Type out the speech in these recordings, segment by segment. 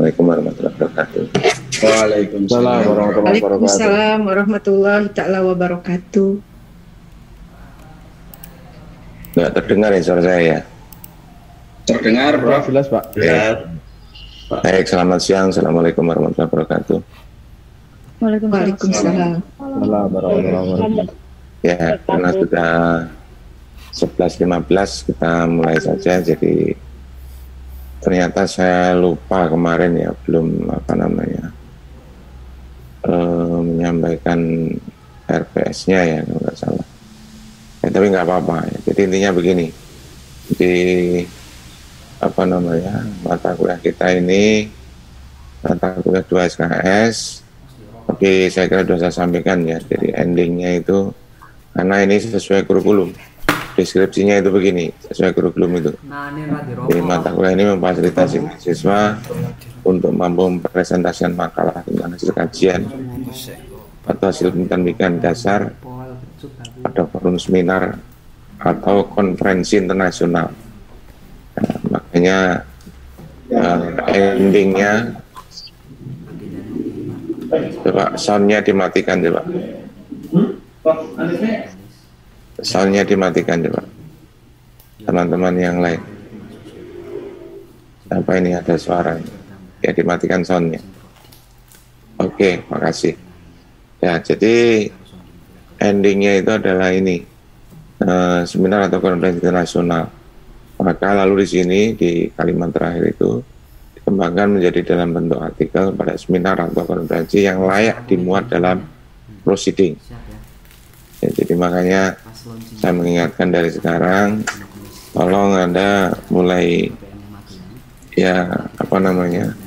Assalamualaikum warahmatullahi wabarakatuh. Waalaikumsalam warahmatullahi wabarakatuh. Waalaikumsalam warahmatullahi taala wabarakatuh. Nggak terdengar ya suara saya ya? Terdengar, Bro. Jelas, Pak. Ya. Baik, selamat siang. Assalamualaikum warahmatullahi wabarakatuh. Waalaikumsalam. Ya, karena sudah 11.15 kita mulai saja. Jadi ternyata saya lupa kemarin ya, belum menyampaikan RPS-nya ya kalau nggak salah. Ya, tapi nggak apa-apa. Ya. Jadi intinya begini, di mata kuliah kita ini mata kuliah 2 SKS, tapi saya kira sudah saya sampaikan ya. Jadi endingnya itu karena ini sesuai kurikulum, deskripsinya itu begini, sesuai kurikulum itu. Jadi mata kuliah ini memfasilitasi mahasiswa untuk mampu mempresentasikan makalah tentang hasil kajian atau hasil penelitian dasar pada forum seminar atau konferensi internasional. Nah, makanya endingnya coba soundnya dimatikan coba. Soundnya dimatikan coba. Teman-teman yang lain. Apa ini ada suara? Ya dimatikan soundnya. Oke, makasih. Ya, jadi endingnya itu adalah ini seminar atau konferensi internasional. Maka lalu di sini di kalimat terakhir itu dikembangkan menjadi dalam bentuk artikel pada seminar atau konferensi yang layak dimuat dalam proceeding. Ya, jadi makanya saya mengingatkan dari sekarang, tolong Anda mulai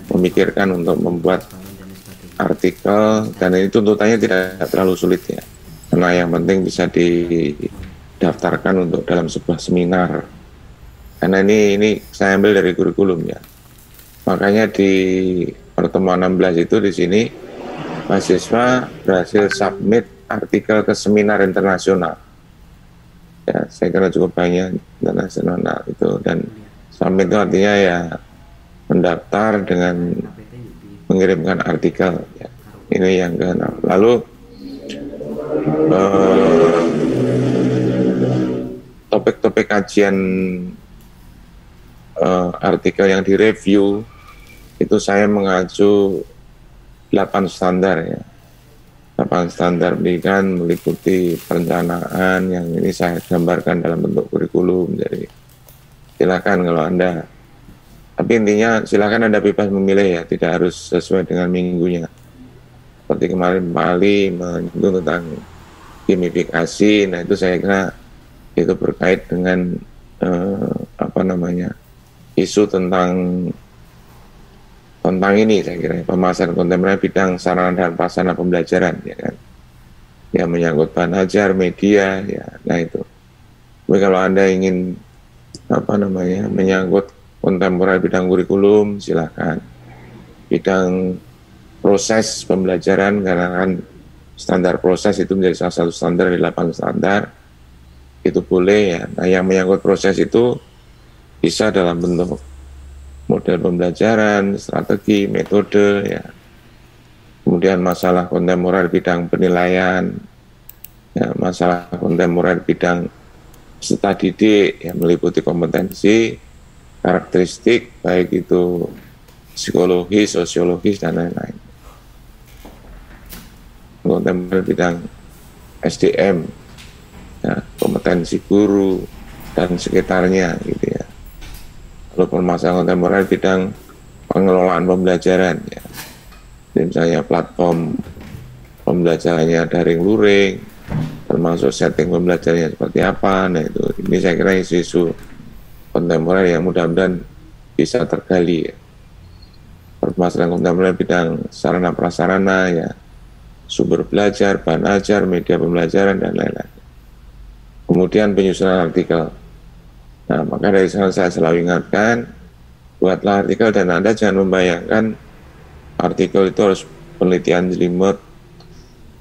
memikirkan untuk membuat artikel, dan ini tuntutannya tidak terlalu sulit ya, karena yang penting bisa didaftarkan untuk dalam sebuah seminar. Karena ini saya ambil dari kurikulum ya. Makanya di pertemuan 16 itu di sini mahasiswa berhasil submit artikel ke seminar internasional. Ya, saya kira cukup banyak internasional itu, dan submit itu artinya ya mendaftar dengan mengirimkan artikel. Ya. Ini yang ke-6. Lalu topik-topik kajian artikel yang direview itu saya mengacu 8 standar ya. 8 standar pendidikan meliputi perencanaan yang ini saya gambarkan dalam bentuk kurikulum. Jadi silakan kalau Anda, tapi intinya silakan Anda bebas memilih ya, tidak harus sesuai dengan minggunya. Seperti kemarin Pak Ali menyinggung tentang gamifikasi, nah itu saya kira itu berkait dengan isu tentang ini saya kira pemasaran kontemporer bidang sarana dan prasarana pembelajaran ya kan, yang menyangkut bahan ajar, media ya. Nah itu, tapi kalau Anda ingin menyangkut kontemporer bidang kurikulum, silakan. Bidang proses pembelajaran, karena kan standar proses itu menjadi salah satu standar dari 8 standar, itu boleh ya. Nah yang menyangkut proses itu bisa dalam bentuk model pembelajaran, strategi, metode ya. Kemudian masalah kontemporer bidang penilaian ya, masalah kontemporer bidang peserta didik yang meliputi kompetensi, karakteristik baik itu psikologis, sosiologis dan lain-lain. Kontemporer bidang SDM ya, kompetensi guru dan sekitarnya gitu ya. Lalu permasalahan kontemporer bidang pengelolaan pembelajaran ya. Jadi misalnya platform pembelajarannya daring luring, termasuk setting pembelajarannya seperti apa. Nah itu, ini saya kira isu-isu kontemporer yang mudah-mudahan bisa tergali ya. Permasalahan kontemporer bidang sarana prasarana ya, sumber belajar, bahan ajar, media pembelajaran dan lain-lain. Kemudian penyusunan artikel. Nah, maka dari sana saya selalu ingatkan, buatlah artikel dan Anda jangan membayangkan artikel itu harus penelitian jelimet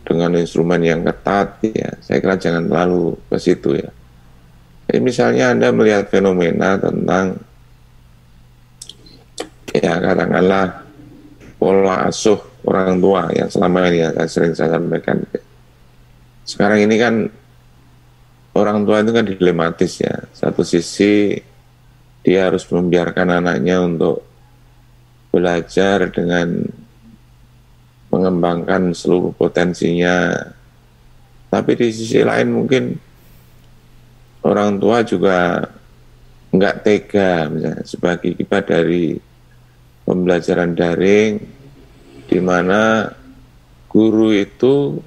dengan instrumen yang ketat ya. Saya kira jangan terlalu ke situ ya. Jadi misalnya Anda melihat fenomena tentang ya katakanlah pola asuh orang tua yang selama ini yang sering saya sampaikan. Sekarang ini kan orang tua itu kan dilematis ya. Satu sisi dia harus membiarkan anaknya untuk belajar dengan mengembangkan seluruh potensinya. Tapi di sisi lain mungkin orang tua juga nggak tega misalnya sebagai akibat dari pembelajaran daring di mana guru itu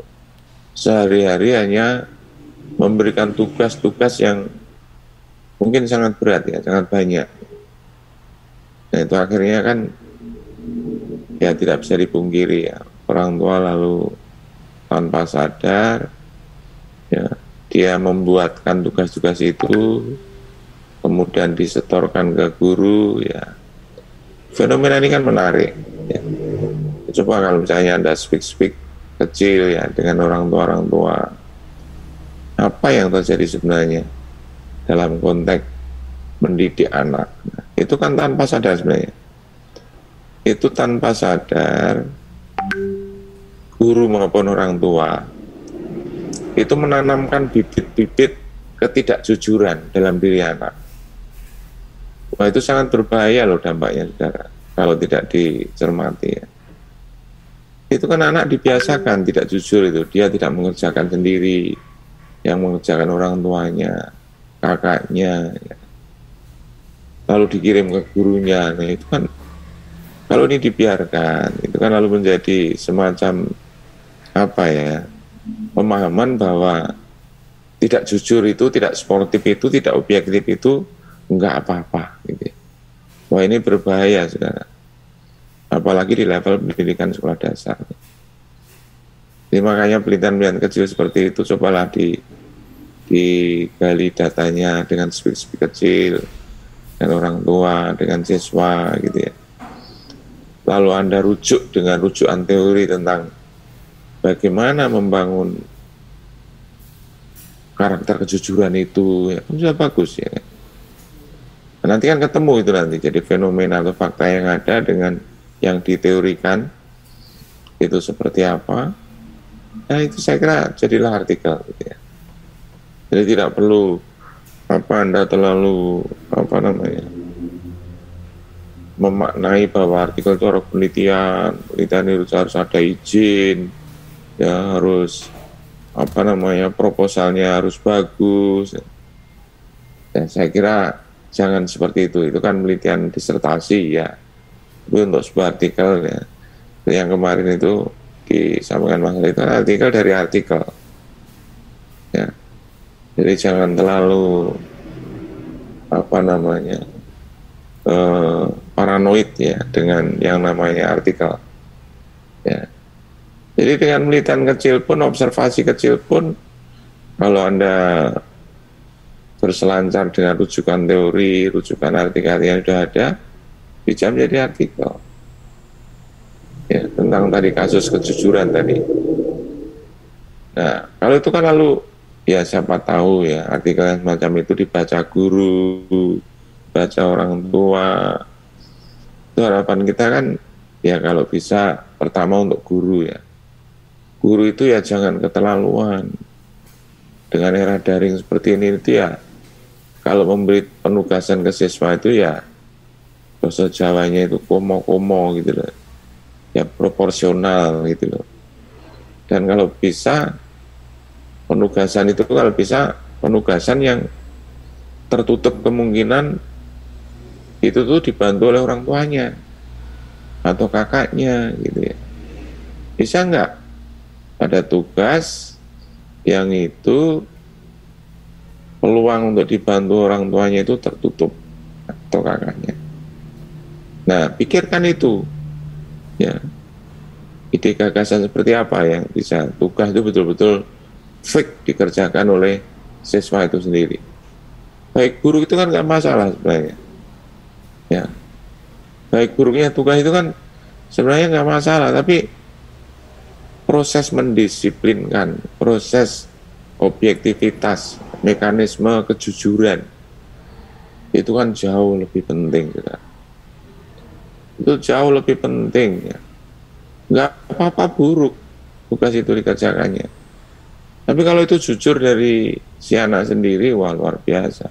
sehari-hari hanya memberikan tugas-tugas yang mungkin sangat berat ya, sangat banyak. Nah itu akhirnya kan ya tidak bisa dipungkiri ya, orang tua lalu tanpa sadar ya dia membuatkan tugas-tugas itu kemudian disetorkan ke guru ya. Fenomena ini kan menarik ya. Coba kalau misalnya Anda speak kecil ya dengan orang tua apa yang terjadi sebenarnya dalam konteks mendidik anak. Nah, itu kan tanpa sadar sebenarnya. Itu tanpa sadar guru maupun orang tua itu menanamkan bibit-bibit ketidakjujuran dalam diri anak. Wah itu sangat berbahaya loh dampaknya saudara kalau tidak dicermati ya. Itu kan anak dibiasakan tidak jujur itu, dia tidak mengerjakan sendiri, yang mengerjakan orang tuanya, kakaknya ya. Lalu dikirim ke gurunya. Nah itu kan kalau ini dibiarkan itu kan lalu menjadi semacam apa ya, pemahaman bahwa tidak jujur itu, tidak sportif itu, tidak objektif itu enggak apa-apa gitu. Wah ini berbahaya saudara, apalagi di level pendidikan sekolah dasar. Jadi makanya penelitian kecil seperti itu cobalah digali datanya dengan speak kecil, dengan orang tua, dengan siswa gitu ya. Lalu Anda rujuk dengan rujukan teori tentang bagaimana membangun karakter kejujuran itu ya, kan sudah bagus ya. Nanti kan ketemu itu nanti jadi fenomena atau fakta yang ada dengan yang diteorikan itu seperti apa. Nah itu saya kira jadilah artikel gitu ya. Jadi tidak perlu Anda terlalu memaknai bahwa artikel itu harus penelitian itu harus ada izin ya, harus proposalnya harus bagus. Dan saya kira jangan seperti itu kan penelitian disertasi ya. Itu untuk sebuah artikel ya. Yang kemarin itu disampaikan Mas itu artikel dari artikel. Ya. Jadi jangan terlalu paranoid ya dengan yang namanya artikel. Ya. Jadi dengan penelitian kecil pun, observasi kecil pun, kalau Anda berselancar dengan rujukan teori, rujukan artikel yang sudah ada, bisa menjadi artikel. Ya, tentang tadi kasus kejujuran tadi. Nah, kalau itu kan lalu, ya siapa tahu ya, artikel semacam itu dibaca guru, baca orang tua. Itu harapan kita kan, ya kalau bisa, pertama untuk guru ya. Guru itu ya jangan keterlaluan. Dengan era daring seperti ini itu ya, kalau memberi penugasan ke siswa itu ya bahasa Jawanya itu komo-komo gitu loh, ya proporsional gitu loh. Dan kalau bisa penugasan itu kalau bisa penugasan yang tertutup kemungkinan itu tuh dibantu oleh orang tuanya atau kakaknya gitu ya. Bisa nggak ada tugas yang itu peluang untuk dibantu orang tuanya itu tertutup atau kakaknya. Nah, pikirkan itu, ya, ide gagasan seperti apa yang bisa tugas itu betul-betul fix dikerjakan oleh siswa itu sendiri. Baik guru itu kan nggak masalah sebenarnya, ya. Baik gurunya tugas itu kan sebenarnya nggak masalah, tapi proses mendisiplinkan, proses objektivitas, mekanisme kejujuran itu kan jauh lebih penting juga. Itu jauh lebih penting ya. nggak apa-apa buruk tugas itu dikerjakannya. Tapi kalau itu jujur dari si anak sendiri, wah luar biasa.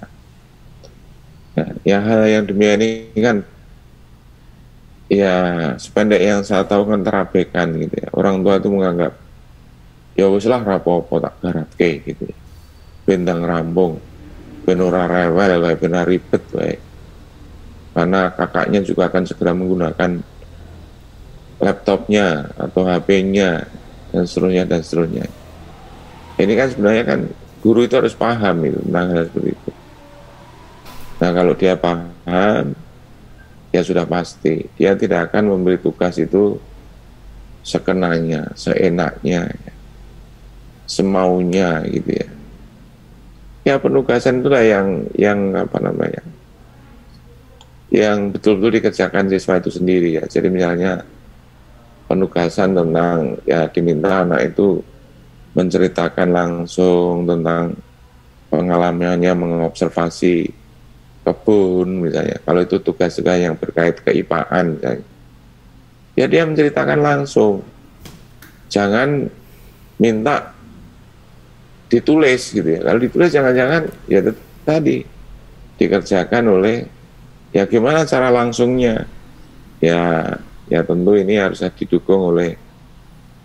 Ya hal yang demikian ini kan ya sependek yang saya tahu kan terabaikan gitu ya. Orang tua itu menganggap ya wis lah rapopo tak garapke gitu ya. Bentang rambung, ben ora rewel wae, ben ribet wae. Karena kakaknya juga akan segera menggunakan laptopnya atau HP-nya dan seterusnya dan seterusnya. Ini kan sebenarnya kan guru itu harus paham itu tentang hal seperti itu. Nah kalau dia paham, ya sudah pasti dia tidak akan memberi tugas itu sekenanya, seenaknya, semaunya gitu ya. Ya penugasan itulah yang apa namanya, yang betul-betul dikerjakan siswa itu sendiri ya. Jadi misalnya penugasan tentang ya diminta anak itu menceritakan langsung tentang pengalamannya mengobservasi kebun misalnya. Kalau itu tugas-tugas yang berkait keipaan misalnya, ya dia menceritakan langsung. Jangan minta ditulis gitu ya. Kalau ditulis jangan-jangan ya tadi dikerjakan oleh ya gimana cara langsungnya. Ya tentu ini harus didukung oleh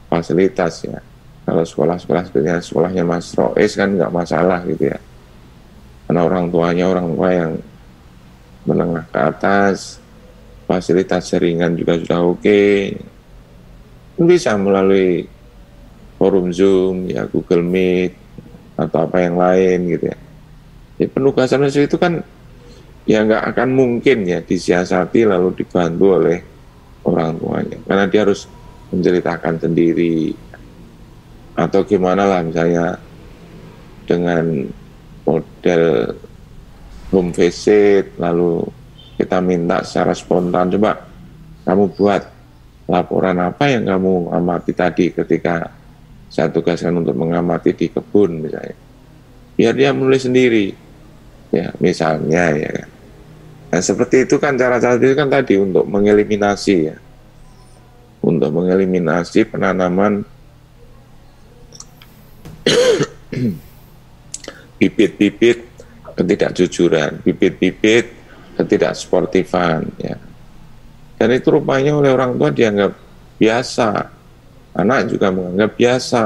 fasilitas ya. Kalau sekolah-sekolah sebenarnya sekolahnya Mas Rois kan nggak masalah gitu ya. Karena orang tuanya orang tua yang menengah ke atas, fasilitas jaringan juga sudah oke. Bisa melalui forum Zoom, ya Google Meet, atau apa yang lain gitu ya. Ya penugasan itu kan ya nggak akan mungkin ya disiasati lalu dibantu oleh orang tuanya. Karena dia harus menceritakan sendiri. Atau gimana lah misalnya dengan model home visit, lalu kita minta secara spontan, coba kamu buat laporan apa yang kamu amati tadi ketika saya tugaskan untuk mengamati di kebun misalnya. Biar dia menulis sendiri, ya misalnya ya kan. Nah seperti itu kan cara-cara itu kan tadi untuk mengeliminasi ya, untuk mengeliminasi penanaman bibit-bibit ketidakjujuran, bibit-bibit ketidaksportifan ya. Dan itu rupanya oleh orang tua dianggap biasa, anak juga menganggap biasa.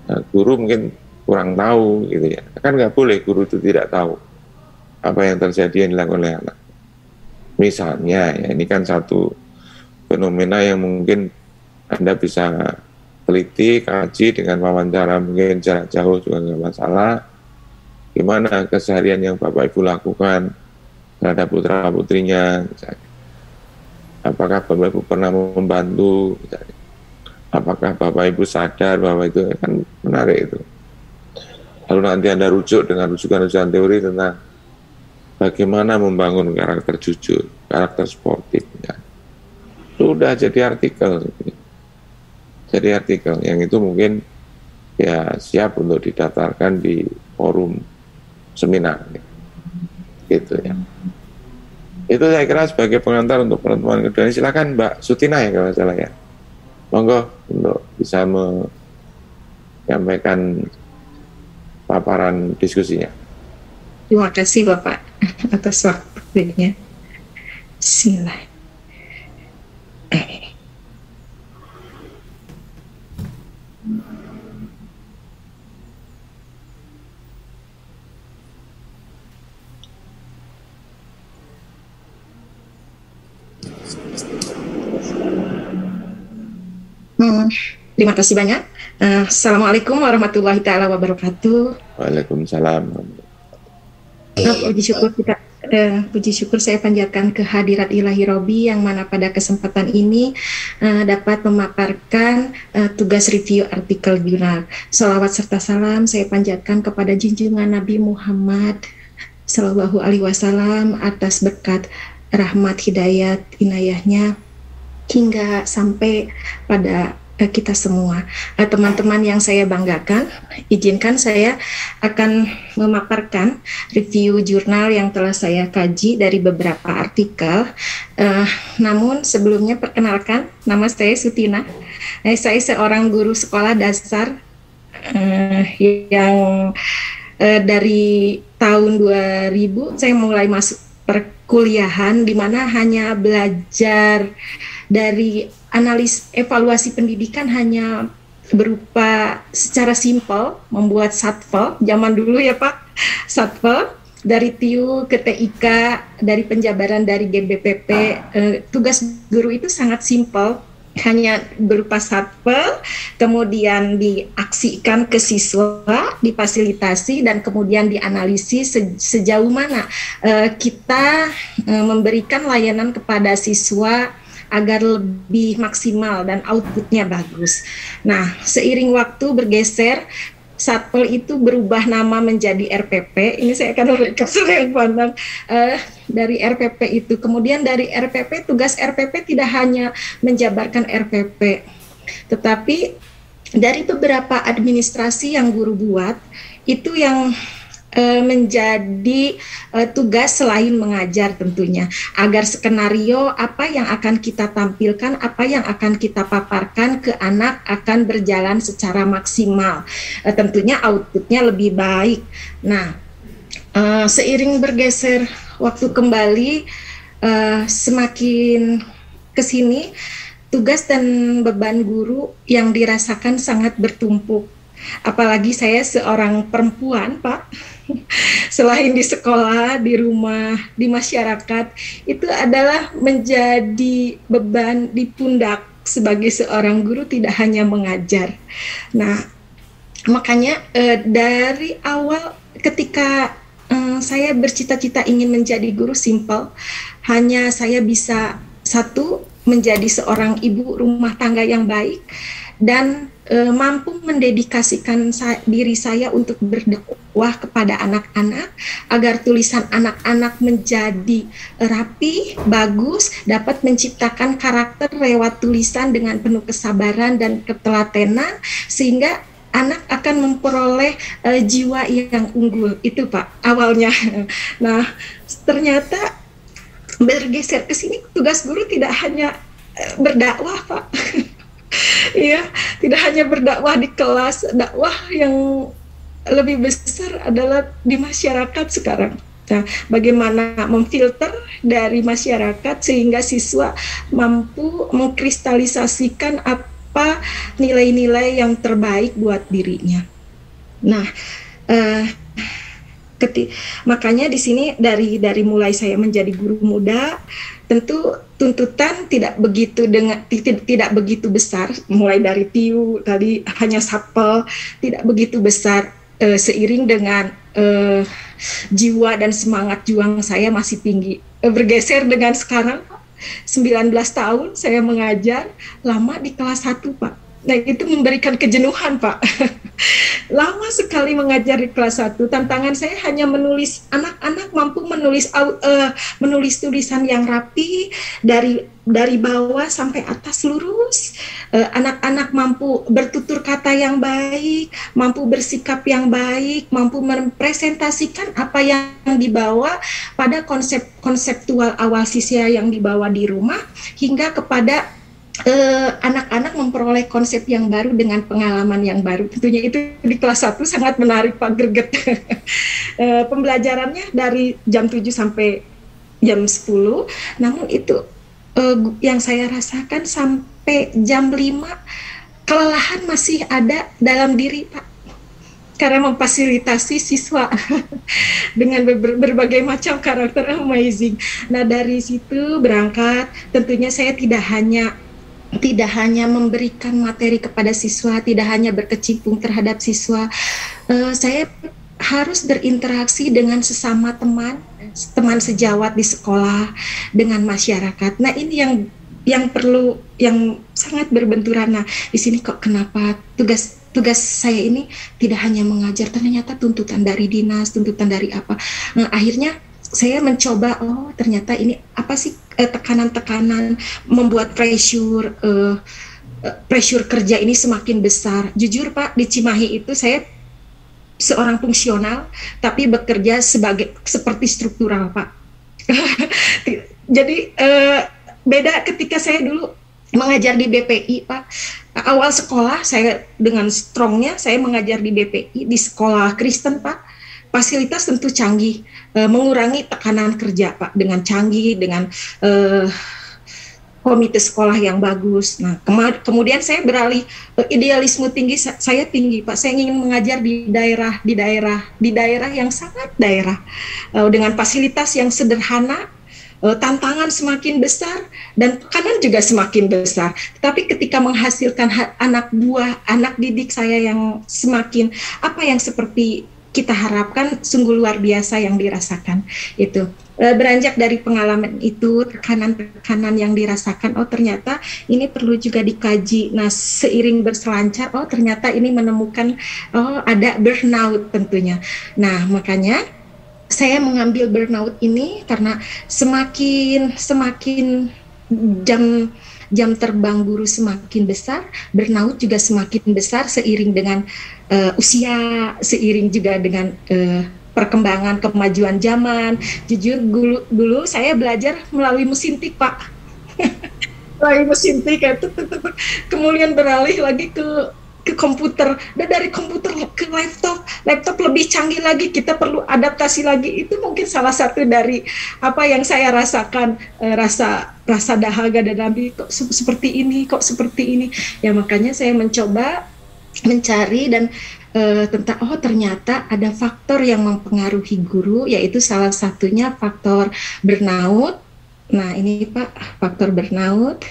Nah, guru mungkin kurang tahu gitu ya. Kan nggak boleh guru itu tidak tahu apa yang terjadi yang dilakukan oleh anak. Misalnya ya ini kan satu fenomena yang mungkin Anda bisa teliti, kaji dengan wawancara mungkin jarak jauh juga nggak masalah. Gimana keseharian yang Bapak Ibu lakukan terhadap putra putrinya misalnya. Apakah Bapak Ibu pernah membantu misalnya. Apakah Bapak Ibu sadar bahwa itu kan menarik itu. Lalu nanti Anda rujuk dengan rujukan-rujukan teori tentang bagaimana membangun karakter jujur, karakter sportif ya. Sudah jadi artikel. Jadi artikel yang itu mungkin ya siap untuk didaftarkan di forum seminar gitu ya. Itu saya kira sebagai pengantar untuk pertemuan kedua ini. Silakan Mbak Sutina ya kalau salah ya, monggo untuk bisa menyampaikan paparan diskusinya. Terima kasih Bapak atas waktunya. Bismillah. Terima kasih banyak. Assalamualaikum warahmatullahi taala wabarakatuh. Waalaikumsalam. Puji syukur saya panjatkan kehadirat Ilahi Robi yang mana pada kesempatan ini dapat memaparkan tugas review artikel jurnal. Salawat serta salam saya panjatkan kepada junjungan Nabi Muhammad Sallallahu Alaihi Wasallam atas berkat rahmat hidayat inayahnya hingga sampai pada kita semua. Teman-teman yang saya banggakan, izinkan saya akan memaparkan review jurnal yang telah saya kaji dari beberapa artikel. Namun sebelumnya perkenalkan, nama saya Sutina. Saya seorang guru sekolah dasar yang dari tahun 2000 saya mulai masuk perkuliahan, di mana hanya belajar dari analis evaluasi pendidikan hanya berupa secara simpel membuat satvel zaman dulu ya Pak, satvel dari TIU ke TIK, dari penjabaran dari GBPP. Tugas guru itu sangat simpel, hanya berupa satvel, kemudian diaksikan ke siswa, difasilitasi, dan kemudian dianalisis sejauh mana kita memberikan layanan kepada siswa agar lebih maksimal dan outputnya bagus. Nah, seiring waktu bergeser, Satpel itu berubah nama menjadi RPP. Ini saya akan memberikan yang pandang dari RPP itu. Kemudian dari RPP, tugas RPP tidak hanya menjabarkan RPP, tetapi dari beberapa administrasi yang guru buat, itu yang menjadi tugas selain mengajar tentunya, agar skenario apa yang akan kita tampilkan, apa yang akan kita paparkan ke anak akan berjalan secara maksimal, tentunya outputnya lebih baik. Nah, seiring bergeser waktu kembali, semakin kesini tugas dan beban guru yang dirasakan sangat bertumpuk. Apalagi saya seorang perempuan, Pak. Selain di sekolah, di rumah, di masyarakat, itu adalah menjadi beban di pundak sebagai seorang guru, tidak hanya mengajar. Nah, makanya dari awal ketika saya bercita-cita ingin menjadi guru, simpel, hanya saya bisa satu, menjadi seorang ibu rumah tangga yang baik, dan mampu mendedikasikan diri saya untuk berdakwah kepada anak-anak, agar tulisan anak-anak menjadi rapi, bagus, dapat menciptakan karakter lewat tulisan dengan penuh kesabaran dan ketelatenan, sehingga anak akan memperoleh jiwa yang unggul. Itu Pak, awalnya. Nah, ternyata bergeser ke sini, tugas guru tidak hanya berdakwah, Pak. Iya, tidak hanya berdakwah di kelas, dakwah yang lebih besar adalah di masyarakat sekarang. Nah, bagaimana memfilter dari masyarakat sehingga siswa mampu mengkristalisasikan apa nilai-nilai yang terbaik buat dirinya. Nah, makanya di sini dari mulai saya menjadi guru muda, tentu tuntutan tidak begitu besar, mulai dari TIU tadi hanya sapel, tidak begitu besar, seiring dengan jiwa dan semangat juang saya masih tinggi. Bergeser dengan sekarang 19 tahun saya mengajar, lama di kelas 1 Pak. Nah, itu memberikan kejenuhan, Pak. Lama sekali mengajar di kelas 1. Tantangan saya hanya menulis, anak-anak mampu menulis tulisan yang rapi dari bawah sampai atas lurus. Anak-anak mampu bertutur kata yang baik, mampu bersikap yang baik, mampu mempresentasikan apa yang dibawa pada konseptual awal siswa yang dibawa di rumah, hingga kepada anak-anak memperoleh konsep yang baru dengan pengalaman yang baru. Tentunya itu di kelas 1 sangat menarik Pak, greget. Pembelajarannya dari jam 7 sampai jam 10, namun itu yang saya rasakan sampai jam 5, kelelahan masih ada dalam diri Pak, karena memfasilitasi siswa dengan berbagai macam karakter amazing. Nah, dari situ berangkat, tentunya saya tidak hanya memberikan materi kepada siswa, tidak hanya berkecimpung terhadap siswa, saya harus berinteraksi dengan sesama teman sejawat di sekolah, dengan masyarakat. Nah, ini yang perlu, yang sangat berbenturan. Nah, di sini kok kenapa tugas saya ini tidak hanya mengajar, ternyata tuntutan dari dinas, tuntutan dari apa. Nah, akhirnya saya mencoba, oh ternyata ini apa sih, tekanan-tekanan, membuat pressure, pressure kerja ini semakin besar. Jujur Pak, di Cimahi itu saya seorang fungsional tapi bekerja seperti struktural Pak. Jadi beda ketika saya dulu mengajar di BPI Pak. Awal sekolah saya dengan strongnya saya mengajar di BPI di sekolah Kristen Pak. Fasilitas tentu canggih, mengurangi tekanan kerja Pak dengan canggih, dengan komite sekolah yang bagus. Nah, kemudian saya beralih, idealisme tinggi saya tinggi Pak. Saya ingin mengajar di daerah yang sangat daerah, dengan fasilitas yang sederhana, tantangan semakin besar dan tekanan juga semakin besar. Tapi ketika menghasilkan anak buah, anak didik saya yang semakin apa yang seperti kita harapkan, sungguh luar biasa yang dirasakan itu. Beranjak dari pengalaman itu, tekanan-tekanan yang dirasakan, oh ternyata ini perlu juga dikaji. Nah, seiring berselancar, oh ternyata ini menemukan, oh ada burnout tentunya. Nah, makanya saya mengambil burnout ini karena semakin jam terbang guru semakin besar, burnout juga semakin besar seiring dengan usia, seiring juga dengan perkembangan kemajuan zaman. Jujur dulu saya belajar melalui mesin tik Pak. Melalui mesin tik itu, kemudian beralih lagi ke komputer, dan dari komputer ke laptop lebih canggih lagi, kita perlu adaptasi lagi. Itu mungkin salah satu dari apa yang saya rasakan, rasa dahaga dan nabi, kok seperti ini ya. Makanya saya mencoba mencari dan tentang ternyata ada faktor yang mempengaruhi guru, yaitu salah satunya faktor burnout. Nah ini Pak, faktor burnout.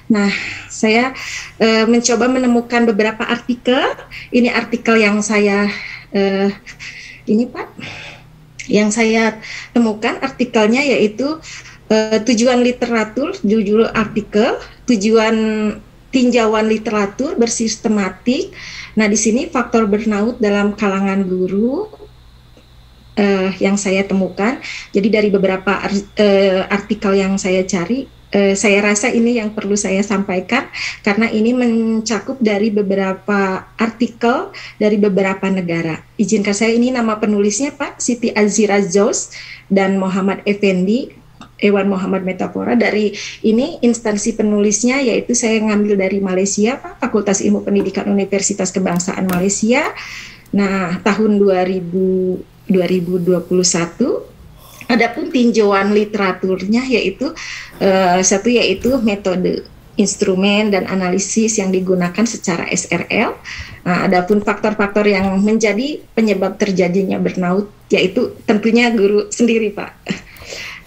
Nah, saya mencoba menemukan beberapa artikel. Ini artikel yang saya ini Pak, yang saya temukan artikelnya yaitu tujuan literatur, judul artikel, tujuan tinjauan literatur bersistematik. Nah, di sini faktor burnout dalam kalangan guru yang saya temukan. Jadi dari beberapa artikel yang saya cari, saya rasa ini yang perlu saya sampaikan karena ini mencakup dari beberapa artikel dari beberapa negara. Izinkan saya, ini nama penulisnya Pak Siti Azira Jous dan Muhammad Effendi, Ewan Muhammad Metafora. Dari ini instansi penulisnya yaitu saya ngambil dari Malaysia Pak, Fakultas Ilmu Pendidikan Universitas Kebangsaan Malaysia. Nah, tahun 2021. Adapun tinjauan literaturnya yaitu satu yaitu metode, instrumen dan analisis yang digunakan secara SRL. Nah, adapun faktor-faktor yang menjadi penyebab terjadinya burnout yaitu tentunya guru sendiri Pak.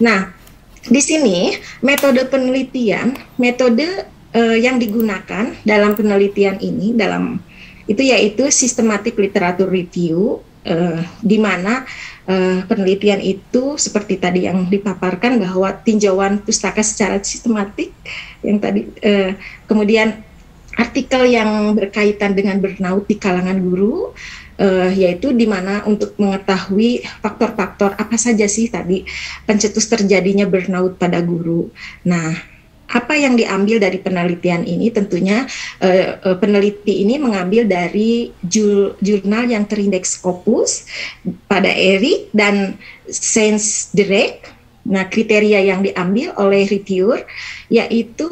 Nah, di sini metode penelitian, yang digunakan dalam penelitian ini itu yaitu systematic literature review, di mana penelitian itu seperti tadi yang dipaparkan bahwa tinjauan pustaka secara sistematik yang tadi, kemudian artikel yang berkaitan dengan burnout di kalangan guru, yaitu di mana untuk mengetahui faktor-faktor apa saja sih tadi pencetus terjadinya burnout pada guru. Nah, apa yang diambil dari penelitian ini? Tentunya peneliti ini mengambil dari jurnal yang terindeks Scopus pada Eric dan Science Direct. Nah, kriteria yang diambil oleh reviewer yaitu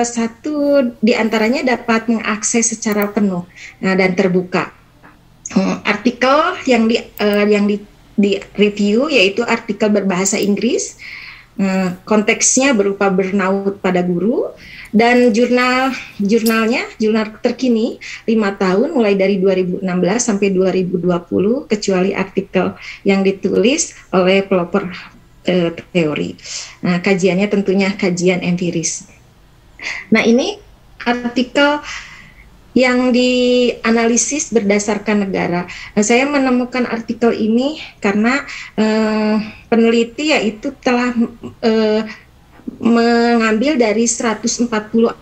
satu diantaranya dapat mengakses secara penuh dan terbuka. Artikel yang di review yaitu artikel berbahasa Inggris, konteksnya berupa burnout pada guru, dan jurnal terkini 5 tahun mulai dari 2016 sampai 2020 kecuali artikel yang ditulis oleh pelopor teori. Nah, kajiannya tentunya kajian empiris. Nah, ini artikel yang dianalisis berdasarkan negara. Nah, saya menemukan artikel ini karena peneliti yaitu telah mengambil dari 140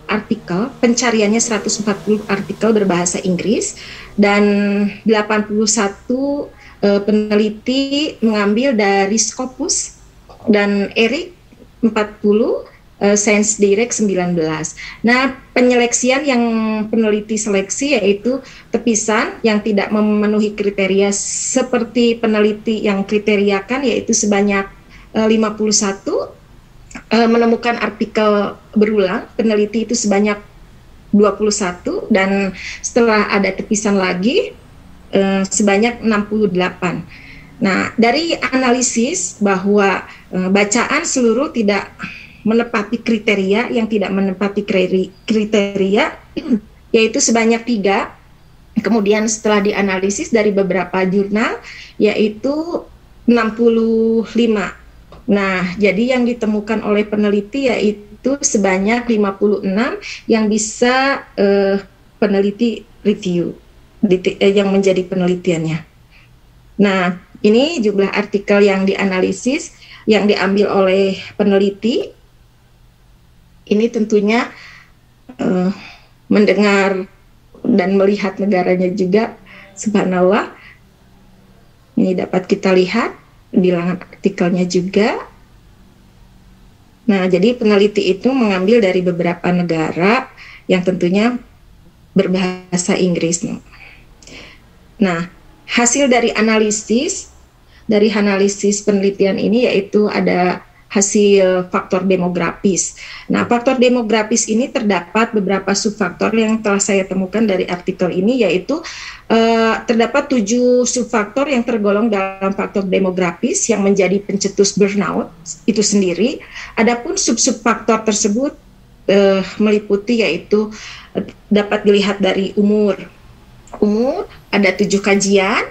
artikel, pencariannya 140 artikel berbahasa Inggris, dan 81 peneliti mengambil dari Scopus dan Eric 40, Science Direct 19. Nah, penyeleksian yang peneliti seleksi yaitu terpisan yang tidak memenuhi kriteria seperti peneliti yang kriteriakan yaitu sebanyak 51, menemukan artikel berulang peneliti itu sebanyak 21, dan setelah ada terpisan lagi sebanyak 68. Nah, dari analisis bahwa bacaan seluruh tidak menepati kriteria, yang tidak menepati kriteria yaitu sebanyak 3. Kemudian setelah dianalisis dari beberapa jurnal yaitu 65. Nah, jadi yang ditemukan oleh peneliti yaitu sebanyak 56 yang bisa peneliti review yang menjadi penelitiannya. Nah, ini jumlah artikel yang dianalisis yang diambil oleh peneliti. Ini tentunya mendengar dan melihat negaranya juga, subhanallah. Ini dapat kita lihat bilangan artikelnya juga. Nah, jadi peneliti itu mengambil dari beberapa negara yang tentunya berbahasa Inggris. Nah, hasil dari analisis penelitian ini yaitu ada hasil faktor demografis. Nah, faktor demografis ini terdapat beberapa subfaktor yang telah saya temukan dari artikel ini, yaitu terdapat 7 subfaktor yang tergolong dalam faktor demografis yang menjadi pencetus burnout itu sendiri. Adapun sub-subfaktor tersebut meliputi yaitu dapat dilihat dari umur ada 7 kajian,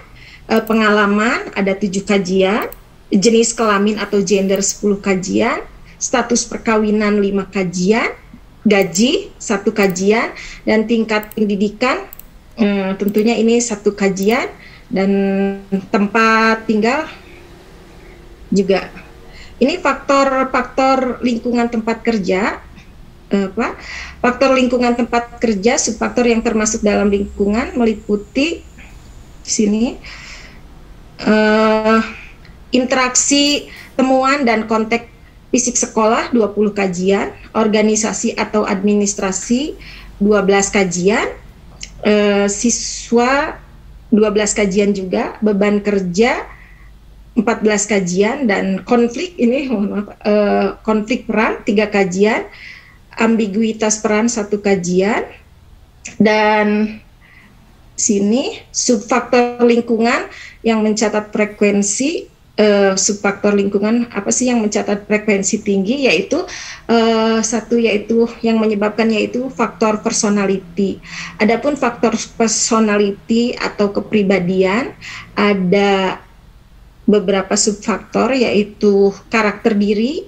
pengalaman ada 7 kajian, jenis kelamin atau gender 10 kajian, status perkawinan 5 kajian, gaji 1 kajian, dan tingkat pendidikan tentunya ini 1 kajian, dan tempat tinggal juga. Ini faktor lingkungan tempat kerja. Faktor lingkungan tempat kerja, subfaktor yang termasuk dalam lingkungan meliputi di sini interaksi, temuan, dan konteks fisik sekolah 20 kajian, organisasi atau administrasi 12 kajian, siswa 12 kajian juga, beban kerja 14 kajian, dan konflik konflik peran 3 kajian, ambiguitas peran 1 kajian, dan sini subfaktor lingkungan yang mencatat frekuensi. Subfaktor lingkungan apa sih yang mencatat frekuensi tinggi, yaitu satu yaitu yang menyebabkan yaitu faktor personality. Adapun faktor personality atau kepribadian ada beberapa subfaktor, yaitu karakter diri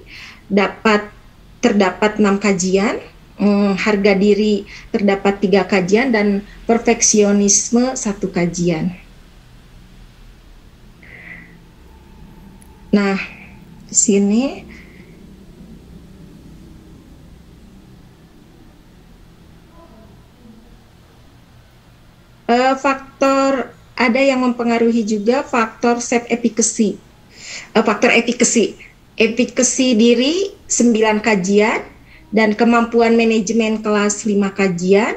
terdapat 6 kajian, harga diri terdapat 3 kajian, dan perfeksionisme 1 kajian. Nah, di sini faktor ada yang mempengaruhi juga faktor self efficacy. Faktor efikasi diri 9 kajian, dan kemampuan manajemen kelas 5 kajian.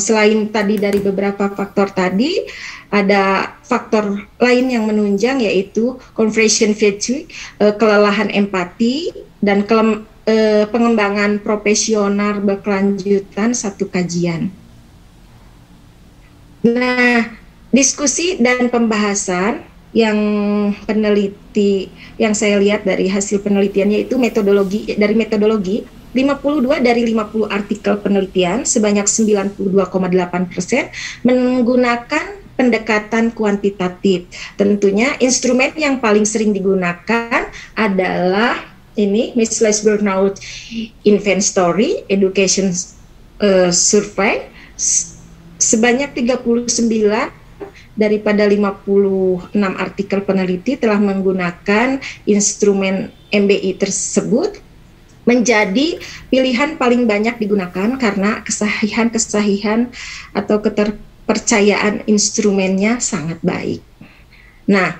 Selain tadi dari beberapa faktor tadi, ada faktor lain yang menunjang yaitu conversion fatigue, kelelahan empati, dan pengembangan profesional berkelanjutan 1 kajian. Nah, diskusi dan pembahasan yang peneliti yang saya lihat dari hasil penelitiannya itu metodologi 52 dari 50 artikel penelitian sebanyak 92,8% menggunakan pendekatan kuantitatif. Tentunya instrumen yang paling sering digunakan adalah ini Miss Burnout Inventory Education Survey. Sebanyak 39 daripada 56 artikel peneliti telah menggunakan instrumen MBI tersebut, menjadi pilihan paling banyak digunakan karena kesahihan atau keterpercayaan instrumennya sangat baik. Nah,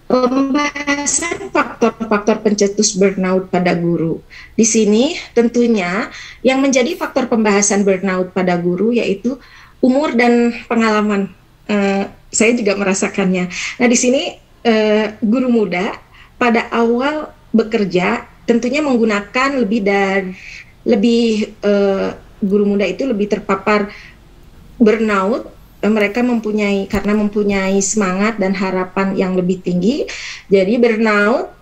Pembahasan faktor-faktor pencetus burnout pada guru. Di sini tentunya yang menjadi faktor pembahasan burnout pada guru yaitu umur dan pengalaman. Saya juga merasakannya. Nah, di sini guru muda pada awal bekerja tentunya menggunakan guru muda itu lebih terpapar burnout. Mereka karena mempunyai semangat dan harapan yang lebih tinggi, jadi burnout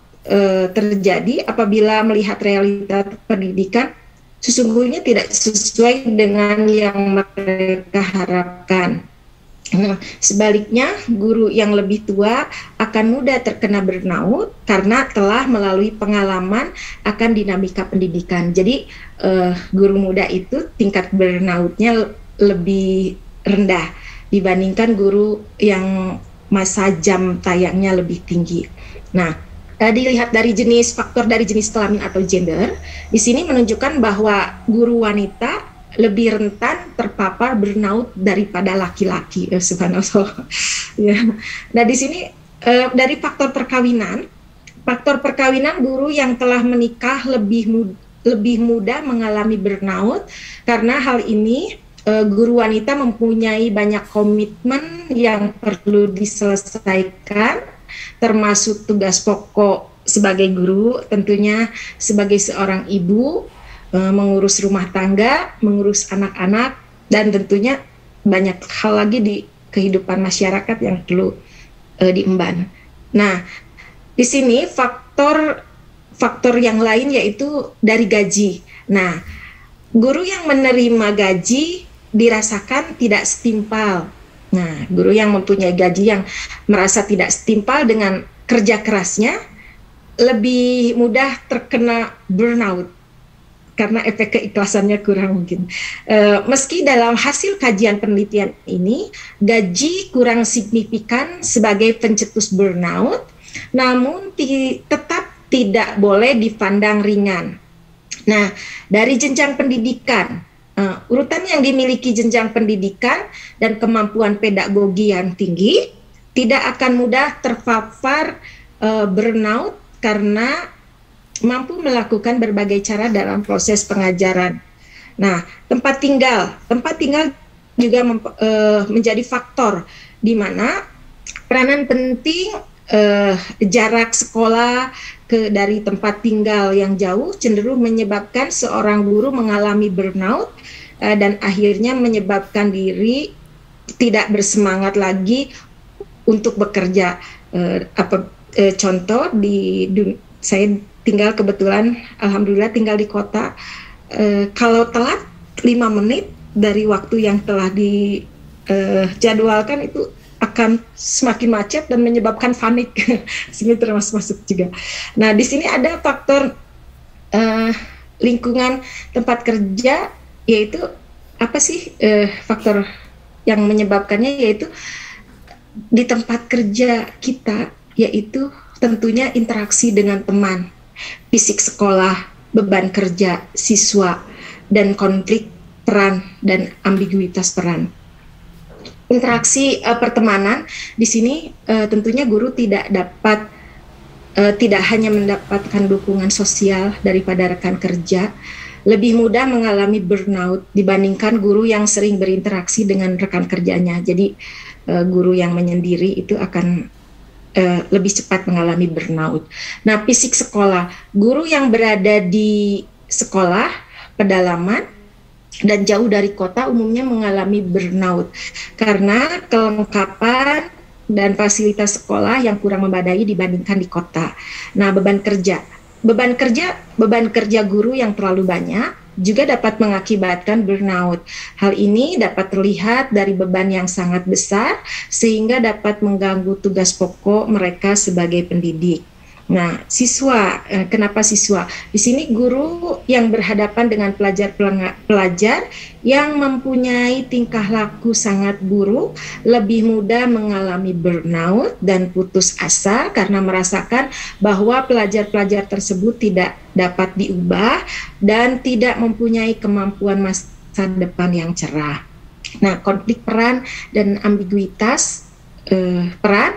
terjadi apabila melihat realita pendidikan sesungguhnya tidak sesuai dengan yang mereka harapkan. Nah, sebaliknya guru yang lebih tua akan mudah terkena burnout karena telah melalui pengalaman akan dinamika pendidikan. Jadi guru muda itu tingkat burnoutnya lebih rendah dibandingkan guru yang masa jam tayangnya lebih tinggi. Nah, dilihat dari faktor dari jenis kelamin atau gender, di sini menunjukkan bahwa guru wanita lebih rentan terpapar burnout daripada laki-laki. Subhanallah. Ya. Nah, di sini dari faktor perkawinan guru yang telah menikah lebih mudah mengalami burnout karena hal ini guru wanita mempunyai banyak komitmen yang perlu diselesaikan, termasuk tugas pokok sebagai guru, tentunya sebagai seorang ibu, mengurus rumah tangga, mengurus anak-anak, dan tentunya banyak hal lagi di kehidupan masyarakat yang perlu diemban. Nah, di sini faktor yang lain yaitu dari gaji. Nah, guru yang menerima gaji dirasakan tidak setimpal. Nah, guru yang mempunyai gaji yang merasa tidak setimpal dengan kerja kerasnya lebih mudah terkena burnout karena efek keikhlasannya kurang mungkin. Meski dalam hasil kajian penelitian ini gaji kurang signifikan sebagai pencetus burnout, namun tetap tidak boleh dipandang ringan. Nah, dari jenjang pendidikan, urutan yang dimiliki jenjang pendidikan dan kemampuan pedagogi yang tinggi tidak akan mudah terpapar burnout karena mampu melakukan berbagai cara dalam proses pengajaran. Nah, tempat tinggal juga menjadi faktor di mana peranan penting jarak sekolah dari tempat tinggal yang jauh cenderung menyebabkan seorang guru mengalami burnout dan akhirnya menyebabkan diri tidak bersemangat lagi untuk bekerja. Contoh saya kebetulan alhamdulillah tinggal di kota. Kalau telat 5 menit dari waktu yang telah dijadwalkan itu akan semakin macet dan menyebabkan panik. Sini termasuk juga. Nah, di sini ada faktor lingkungan tempat kerja, yaitu apa sih faktor yang menyebabkannya, yaitu di tempat kerja kita, yaitu tentunya interaksi dengan teman, fisik sekolah, beban kerja siswa, dan konflik peran dan ambiguitas peran. Interaksi pertemanan di sini tentunya guru tidak hanya mendapatkan dukungan sosial daripada rekan kerja, lebih mudah mengalami burnout dibandingkan guru yang sering berinteraksi dengan rekan kerjanya. Jadi guru yang menyendiri itu akan lebih cepat mengalami burnout. Nah, fisik sekolah, guru yang berada di sekolah pedalaman dan jauh dari kota umumnya mengalami burnout karena kelengkapan dan fasilitas sekolah yang kurang memadai dibandingkan di kota. Nah, beban kerja guru yang terlalu banyak juga dapat mengakibatkan burnout. Hal ini dapat terlihat dari beban yang sangat besar sehingga dapat mengganggu tugas pokok mereka sebagai pendidik. Nah, siswa, kenapa siswa? Di sini guru yang berhadapan dengan pelajar yang mempunyai tingkah laku sangat buruk lebih mudah mengalami burnout dan putus asa karena merasakan bahwa pelajar-pelajar tersebut tidak dapat diubah dan tidak mempunyai kemampuan masa depan yang cerah. Nah, konflik peran dan ambiguitas peran.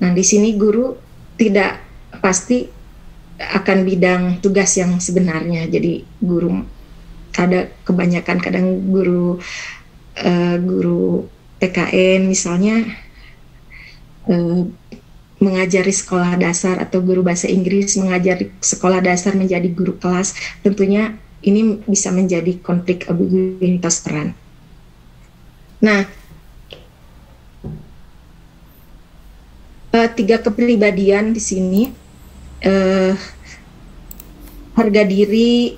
Nah, di sini guru tidak pasti akan bidang tugas yang sebenarnya. Jadi guru ada kebanyakan kadang guru PKN misalnya mengajari sekolah dasar, atau guru bahasa Inggris mengajari sekolah dasar menjadi guru kelas, tentunya ini bisa menjadi konflik of lintas peran. Nah, 3 kepribadian di sini, harga diri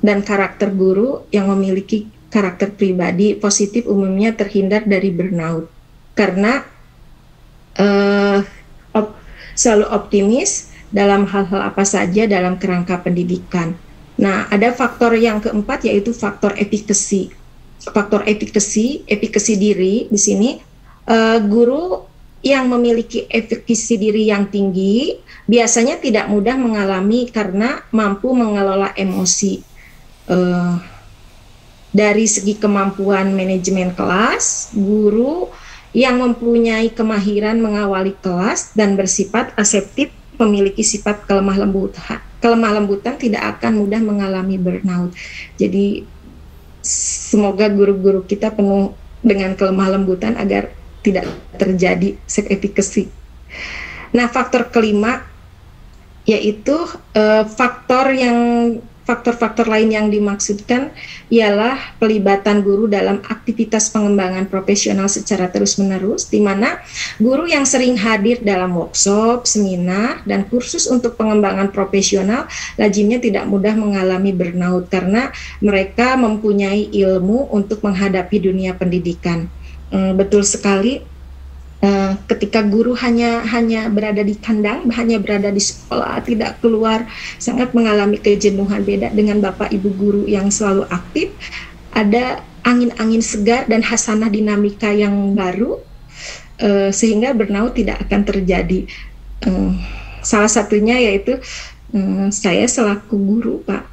dan karakter guru yang memiliki karakter pribadi positif umumnya terhindar dari burnout karena selalu optimis dalam hal-hal apa saja dalam kerangka pendidikan. Nah, ada faktor yang keempat yaitu faktor efikasi. Faktor efikasi diri di sini, guru yang memiliki efikasi diri yang tinggi biasanya tidak mudah mengalami karena mampu mengelola emosi. Dari segi kemampuan manajemen kelas, guru yang mempunyai kemahiran mengawali kelas dan bersifat aseptif memiliki sifat kelemah lembutan tidak akan mudah mengalami burnout. Jadi semoga guru-guru kita penuh dengan kelemah lembutan agar tidak terjadi efekasi. Nah, faktor kelima yaitu faktor-faktor lain yang dimaksudkan ialah pelibatan guru dalam aktivitas pengembangan profesional secara terus-menerus, di mana guru yang sering hadir dalam workshop, seminar, dan kursus untuk pengembangan profesional lazimnya tidak mudah mengalami burnout karena mereka mempunyai ilmu untuk menghadapi dunia pendidikan. Betul sekali. Ketika guru hanya berada di kandang, hanya berada di sekolah, tidak keluar, sangat mengalami kejenuhan. Beda dengan Bapak Ibu guru yang selalu aktif, ada angin-angin segar dan hasanah dinamika yang baru, sehingga burnout tidak akan terjadi. Salah satunya yaitu saya selaku guru, Pak.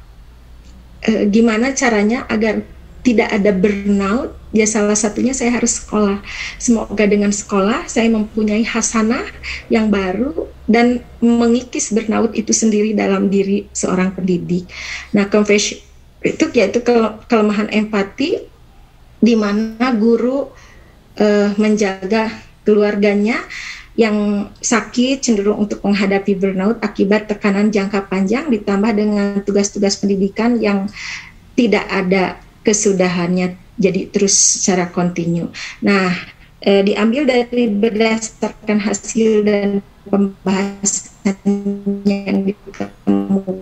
Gimana caranya agar tidak ada burnout? Ya, salah satunya saya harus sekolah. Semoga dengan sekolah saya mempunyai hasanah yang baru dan mengikis burnout itu sendiri dalam diri seorang pendidik. Nah, confession itu yaitu kelemahan empati, di mana guru menjaga keluarganya yang sakit cenderung untuk menghadapi burnout akibat tekanan jangka panjang ditambah dengan tugas-tugas pendidikan yang tidak ada kesudahannya, jadi terus secara kontinu. Nah, diambil dari berdasarkan hasil dan pembahasan yang ditemukan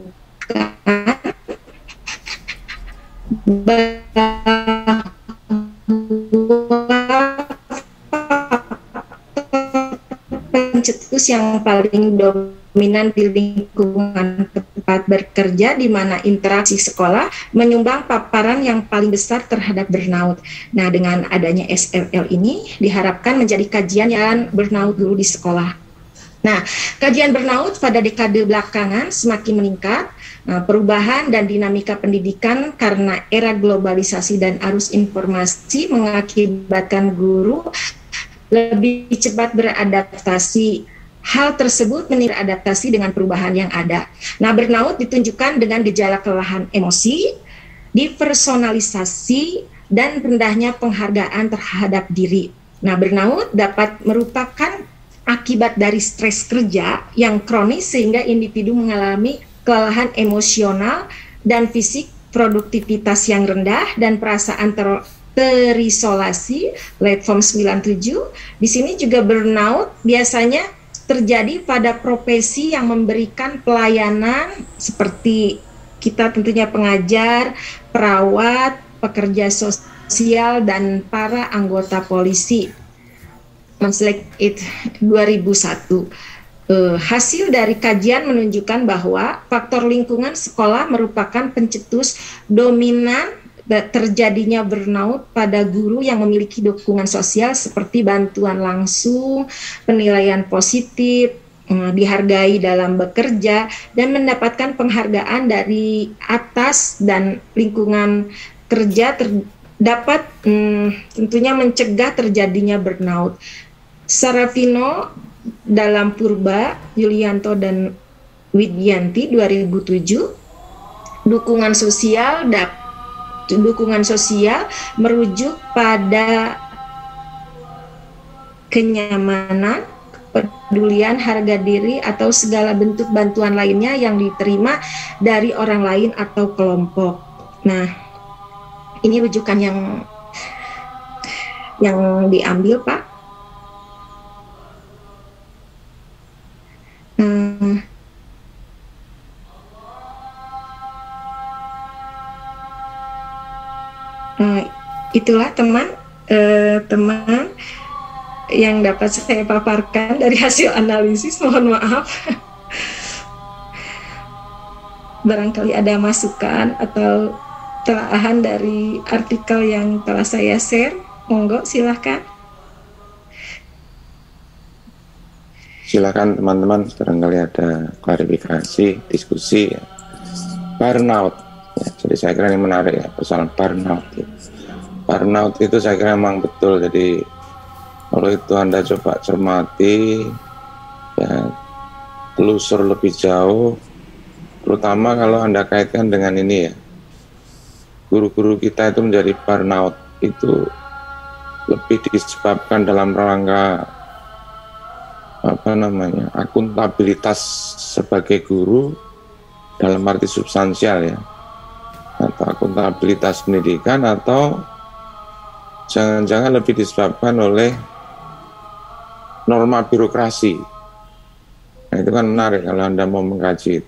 bahwa pencetus yang paling dominan di lingkungan tempat bekerja di mana interaksi sekolah menyumbang paparan yang paling besar terhadap burnout. Nah, dengan adanya SRL ini diharapkan menjadi kajian yang burnout guru di sekolah. Nah, kajian burnout pada dekade belakangan semakin meningkat. Perubahan dan dinamika pendidikan karena era globalisasi dan arus informasi mengakibatkan guru lebih cepat beradaptasi. Hal tersebut beradaptasi dengan perubahan yang ada. Nah, burnout ditunjukkan dengan gejala kelelahan emosi, depersonalisasi, dan rendahnya penghargaan terhadap diri. Nah, burnout dapat merupakan akibat dari stres kerja yang kronis sehingga individu mengalami kelelahan emosional dan fisik, produktivitas yang rendah, dan perasaan terisolasi, Platform 97. Di sini juga burnout biasanya terjadi pada profesi yang memberikan pelayanan seperti kita tentunya pengajar, perawat, pekerja sosial, dan para anggota polisi. Maslek 2001. Hasil dari kajian menunjukkan bahwa faktor lingkungan sekolah merupakan pencetus dominan terjadinya burnout pada guru yang memiliki dukungan sosial seperti bantuan langsung, penilaian positif, dihargai dalam bekerja, dan mendapatkan penghargaan dari atas dan lingkungan kerja dapat tentunya mencegah terjadinya burnout. Sarafino dalam Purba, Yulianto dan Widyanti 2007. Dukungan sosial merujuk pada kenyamanan, kepedulian, harga diri, atau segala bentuk bantuan lainnya yang diterima dari orang lain atau kelompok. Nah, ini rujukan yang diambil, Pak. Itulah teman yang dapat saya paparkan dari hasil analisis. Mohon maaf. Barangkali ada masukan atau telaahan dari artikel yang telah saya share. Monggo, silahkan. Silakan teman-teman, barangkali ada klarifikasi, diskusi. Burnout, ya, jadi saya kira ini menarik ya, persoalan burnout. Ya. Burnout itu saya kira memang betul, jadi kalau itu Anda coba cermati, ya, telusur lebih jauh, terutama kalau Anda kaitkan dengan ini ya, guru-guru kita itu menjadi burnout itu lebih disebabkan dalam rangka akuntabilitas sebagai guru dalam arti substansial ya, atau akuntabilitas pendidikan, atau jangan-jangan lebih disebabkan oleh norma birokrasi. Nah, itu kan menarik kalau Anda mau mengkaji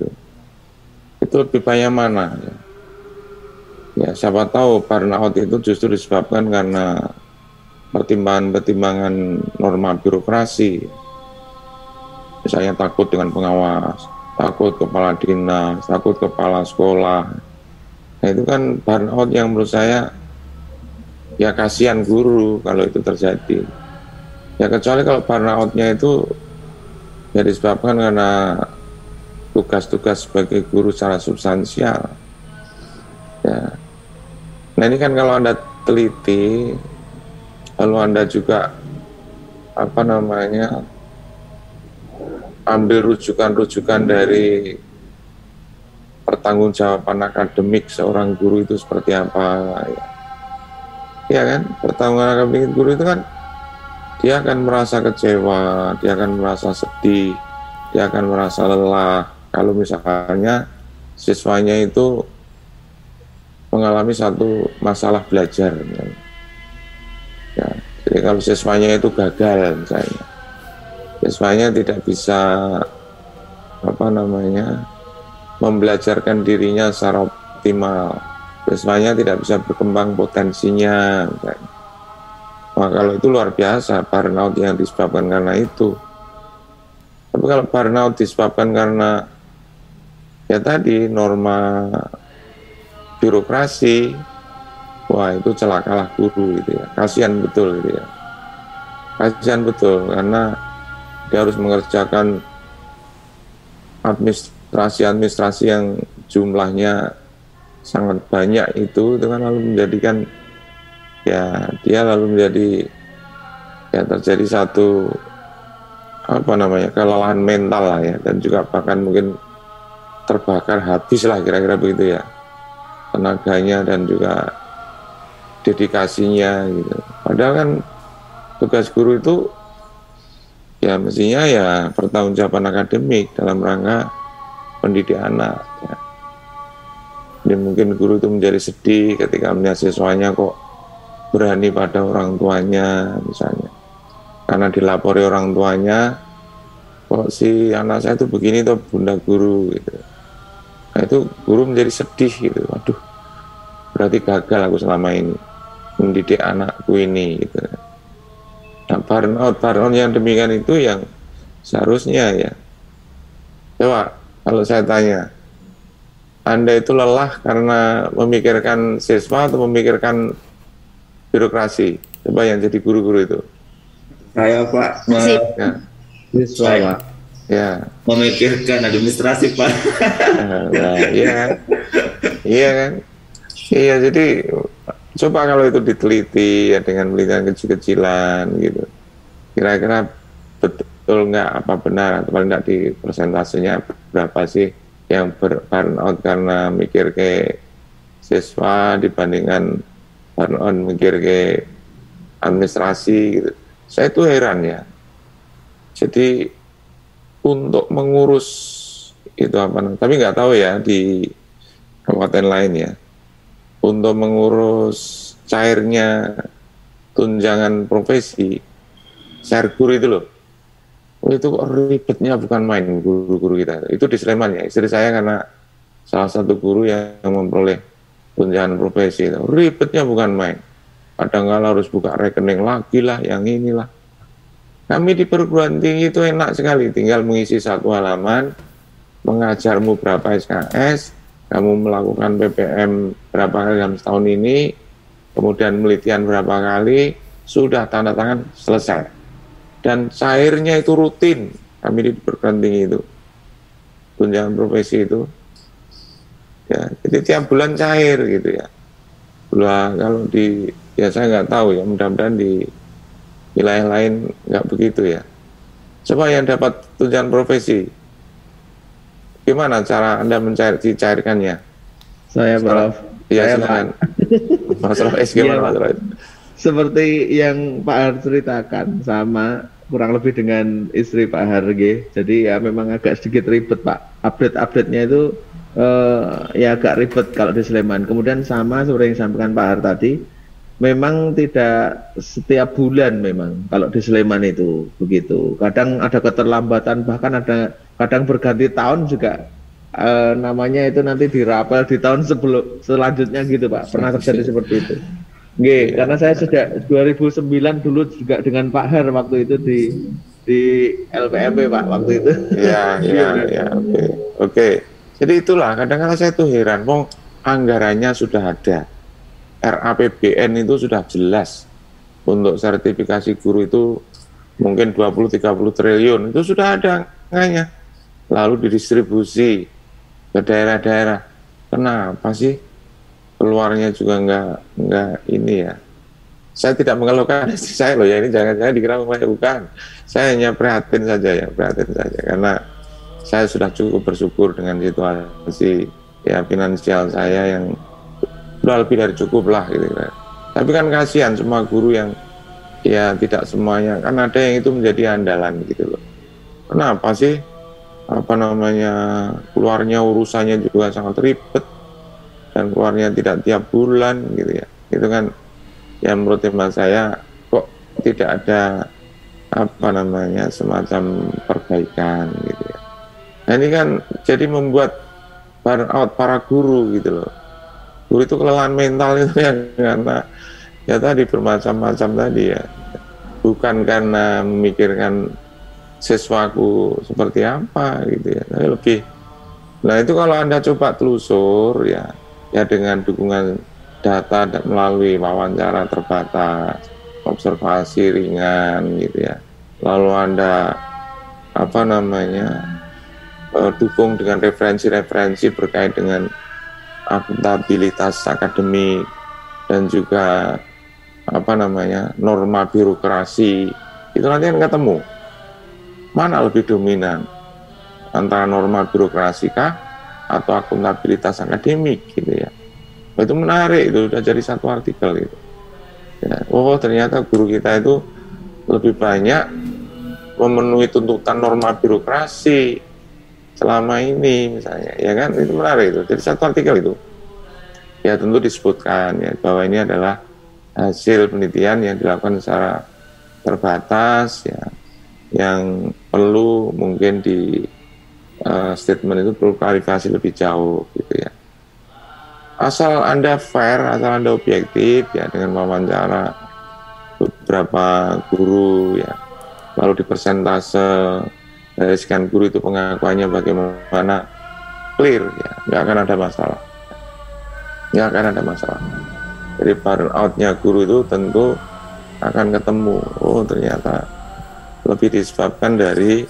itu lebih banyak mana ya? Ya, siapa tahu burnout itu justru disebabkan karena pertimbangan norma birokrasi. Misalnya takut dengan pengawas, takut kepala dinas, takut kepala sekolah. Nah, itu kan burnout yang menurut saya ya kasihan guru kalau itu terjadi. Ya kecuali kalau burnoutnya itu ya disebabkan karena tugas-tugas sebagai guru secara substansial. Ya. Nah, ini kan kalau Anda teliti, lalu Anda juga ambil rujukan-rujukan dari pertanggungjawaban akademik seorang guru itu seperti apa ya. Ya kan, pertanggungjawaban akademik guru itu kan dia akan merasa kecewa, dia akan merasa sedih, dia akan merasa lelah kalau misalnya siswanya itu mengalami satu masalah belajar. Ya, jadi kalau siswanya itu gagal misalnya, siswanya tidak bisa membelajarkan dirinya secara optimal, siswanya tidak bisa berkembang potensinya misalnya. Nah, kalau itu luar biasa burnout yang disebabkan karena itu. Tapi kalau burnout disebabkan karena ya tadi norma birokrasi, wah itu celakalah guru gitu ya. Kasihan betul gitu ya. Kasihan betul karena dia harus mengerjakan administrasi yang jumlahnya sangat banyak itu kan lalu menjadikan ya dia lalu menjadi ya terjadi satu kelelahan mental lah ya, dan juga bahkan mungkin terbakar habis lah kira-kira begitu ya, tenaganya dan juga dedikasinya gitu. Padahal kan tugas guru itu ya mestinya ya pertanggungjawaban akademik dalam rangka pendidik anak ya. Jadi mungkin guru itu menjadi sedih ketika melihat siswanya kok berani pada orang tuanya misalnya, karena dilapori orang tuanya kok si anak saya itu begini tuh bunda guru gitu. Nah itu guru menjadi sedih gitu, waduh berarti gagal aku selama ini mendidik anakku ini gitu. Nah burnout yang demikian itu yang seharusnya ya, coba kalau saya tanya, Anda itu lelah karena memikirkan siswa atau memikirkan birokrasi? Coba yang jadi guru-guru itu. Saya Pak, siswa Pak. Ya. Memikirkan administrasi Pak. Iya kan. Iya, jadi coba kalau itu diteliti ya dengan penelitian kecil-kecilan gitu. Kira-kira betul betul nggak, apa benar atau paling nggak di persentasenya berapa sih yang burnout karena mikir ke siswa dibandingkan burnout mikir ke administrasi gitu. Saya itu heran ya. Jadi untuk mengurus itu apa namanya, tapi nggak tahu ya di kabupaten lain ya, untuk mengurus cairnya tunjangan profesi Sergur itu loh, itu ribetnya bukan main guru-guru kita. Itu di Sleman ya, istri saya karena salah satu guru yang memperoleh tunjangan profesi itu, ribetnya bukan main. Kadang-kadang harus buka rekening lagi lah, yang inilah. Kami di perguruan tinggi itu enak sekali, tinggal mengisi satu halaman, mengajarmu berapa SKS, kamu melakukan PPM berapa kali dalam setahun ini, kemudian penelitian berapa kali, sudah tanda tangan, selesai. Dan cairnya itu rutin, kami di perguruan tinggi itu, tunjangan profesi itu. Ya, jadi tiap bulan cair gitu ya. Kalau di, ya saya nggak tahu ya, mudah-mudahan di wilayah lain nggak begitu ya. Coba yang dapat tunjangan profesi, gimana cara Anda mencairkannya? Saya Prof. Iya, silakan. Mas Rois, gimana Mas Rois? Seperti yang Pak Har ceritakan, sama kurang lebih dengan istri Pak Har. Jadi ya memang agak sedikit ribet Pak. Update-update-nya itu ya agak ribet kalau di Sleman. Kemudian sama seperti yang disampaikan Pak Har tadi, memang tidak setiap bulan memang kalau di Sleman itu begitu. Kadang ada keterlambatan, bahkan ada kadang berganti tahun juga. Namanya itu nanti dirapel di tahun selanjutnya gitu Pak. Pernah terjadi seperti itu. Nggih, karena saya sejak 2009 dulu juga dengan Pak Har waktu itu di LPMP Pak waktu itu. Ya, oke. Jadi itulah kadang-kadang saya tuh heran, anggarannya sudah ada, RAPBN itu sudah jelas untuk sertifikasi guru itu mungkin 20-30 triliun itu sudah ada anggarannya, lalu didistribusi ke daerah-daerah. Kenapa sih keluarnya juga nggak ini ya? Saya tidak mengeluhkan istri saya loh ya, ini jangan-jangan dikira bukan. Saya hanya prihatin saja karena saya sudah cukup bersyukur dengan situasi ya finansial saya yang udah lebih dari cukup lah gitu kan. Tapi kan kasihan semua guru yang ya tidak semuanya, kan ada yang itu menjadi andalan gitu loh. Kenapa sih keluarnya urusannya juga sangat ribet dan keluarnya tidak tiap bulan gitu ya. Itu kan yang menurut hemat saya kok tidak ada semacam perbaikan gitu ya. Nah ini kan jadi membuat burnout para guru gitu loh. Guru itu kelelahan mental itu ya karena ya tadi bermacam-macam tadi ya. Bukan karena memikirkan siswaku seperti apa gitu ya. Tapi lebih. Nah itu kalau Anda coba telusur ya dengan dukungan data melalui wawancara terbatas, observasi ringan gitu ya. Lalu Anda dukung dengan referensi-referensi berkait dengan akuntabilitas akademik dan juga norma birokrasi, itu nanti akan ketemu mana lebih dominan antara norma birokrasi kah atau akuntabilitas akademik gitu ya. Itu menarik, itu sudah jadi satu artikel itu ya. Ternyata guru kita itu lebih banyak memenuhi tuntutan norma birokrasi selama ini misalnya, ya kan, itu menarik itu. Jadi satu artikel itu ya tentu disebutkan ya bahwa ini adalah hasil penelitian yang dilakukan secara terbatas ya, yang perlu mungkin di statement itu perlu klarifikasi lebih jauh gitu ya. Asal Anda fair, asal Anda objektif ya dengan wawancara beberapa guru ya, lalu di persentase dari sekian guru itu pengakuannya bagaimana, clear ya, nggak akan ada masalah. Jadi burnout-nya guru itu tentu akan ketemu, ternyata lebih disebabkan dari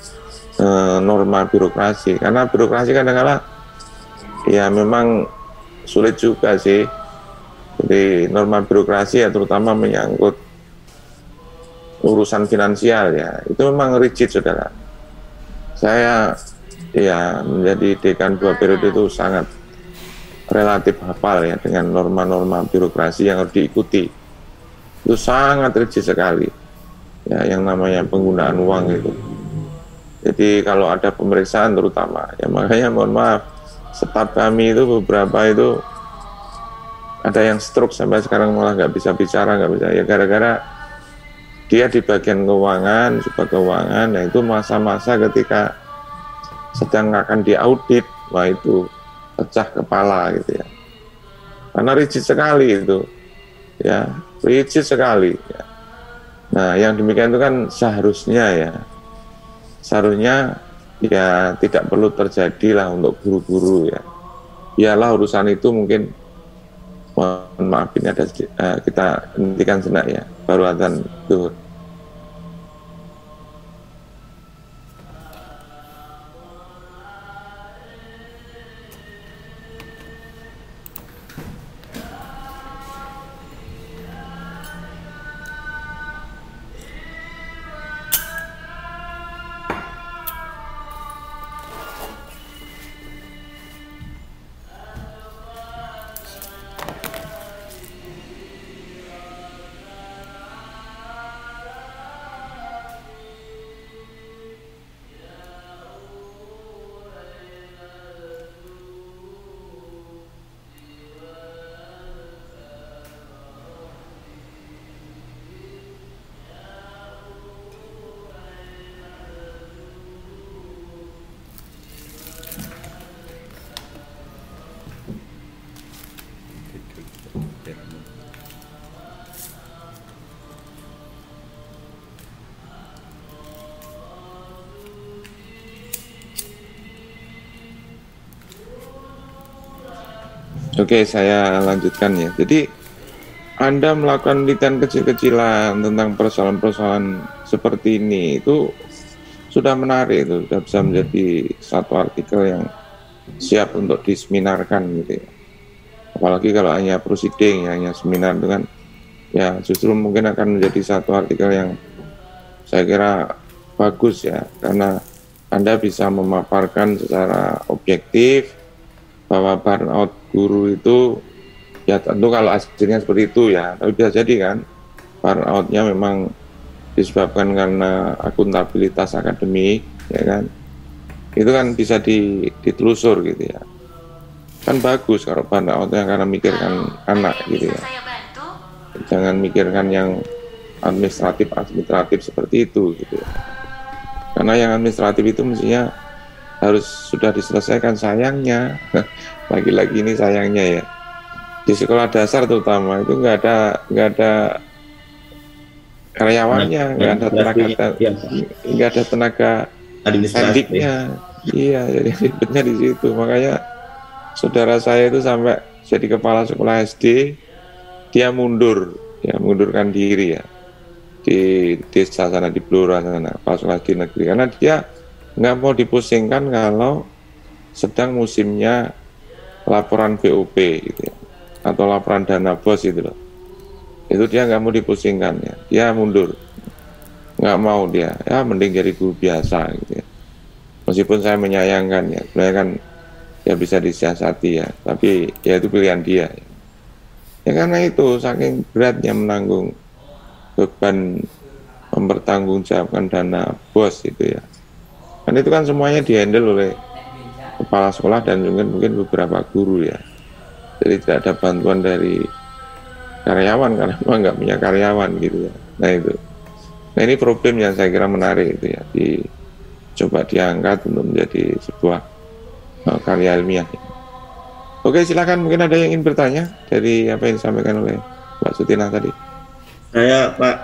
norma birokrasi, karena birokrasi kadang-kadang ya memang sulit juga sih. Jadi norma birokrasi ya terutama menyangkut urusan finansial ya, itu memang rigid, saudara. Saya ya menjadi dekan 2 periode itu sangat relatif hafal ya dengan norma-norma birokrasi yang harus diikuti. Itu sangat rigid sekali ya, yang namanya penggunaan uang itu. Jadi kalau ada pemeriksaan terutama ya, makanya mohon maaf, staf kami itu beberapa itu ada yang stroke sampai sekarang malah nggak bisa bicara, nggak bisa ya, gara-gara dia di bagian keuangan, subag keuangan. Nah itu masa-masa ketika sedang akan diaudit, wah itu pecah kepala gitu ya, karena rigid sekali itu ya, rigid sekali ya. Nah yang demikian itu kan seharusnya ya tidak perlu terjadi lah untuk guru-guru ya. Biarlah urusan itu mungkin, mohon maaf ini ada kita hentikan senak ya, baru adzan zuhur. Oke, saya lanjutkan ya. Jadi Anda melakukan penelitian kecil-kecilan tentang persoalan-persoalan seperti ini itu sudah menarik, itu sudah bisa menjadi satu artikel yang siap untuk diseminarkan gitu ya. Apalagi kalau hanya proceeding, hanya seminar itu kan ya justru mungkin akan menjadi satu artikel yang saya kira bagus ya, karena Anda bisa memaparkan secara objektif bahwa burnout guru itu ya tentu kalau hasilnya seperti itu ya, tapi bisa jadi kan burnoutnya memang disebabkan karena akuntabilitas akademik ya kan, itu kan bisa ditelusur gitu ya, kan bagus kalau burnoutnya karena mikirkan anak gitu ya, jangan mikirkan yang administratif seperti itu gitu ya, karena yang administratif itu mestinya harus sudah diselesaikan. Sayangnya lagi-lagi ini sayangnya ya, di sekolah dasar terutama itu nggak ada karyawannya, nggak ada tenaga pendidiknya. Iya, jadi ribetnya di situ. Makanya saudara saya itu sampai jadi kepala sekolah SD, dia mundurkan diri ya di desa sana, di Blora sana, kepala sekolah di negeri, karena dia nggak mau dipusingkan kalau sedang musimnya laporan BOP gitu ya, atau laporan dana bos gitu loh. Itu dia nggak mau dipusingkan ya, dia mundur, nggak mau dia, ya mending jadi guru biasa gitu ya. Meskipun saya menyayangkan ya, sebenarnya kan ya bisa disiasati ya, tapi ya itu pilihan dia ya. Ya karena itu saking beratnya menanggung beban mempertanggungjawabkan dana bos itu ya. Dan itu kan semuanya dihandle oleh kepala sekolah dan mungkin beberapa guru ya. Jadi tidak ada bantuan dari karyawan karena memang nggak punya karyawan gitu ya. Nah itu. Nah ini problem yang saya kira menarik itu ya, coba diangkat untuk menjadi sebuah karya ilmiah. Oke, silakan, mungkin ada yang ingin bertanya dari apa yang disampaikan oleh Mbak Sutina tadi. Saya Pak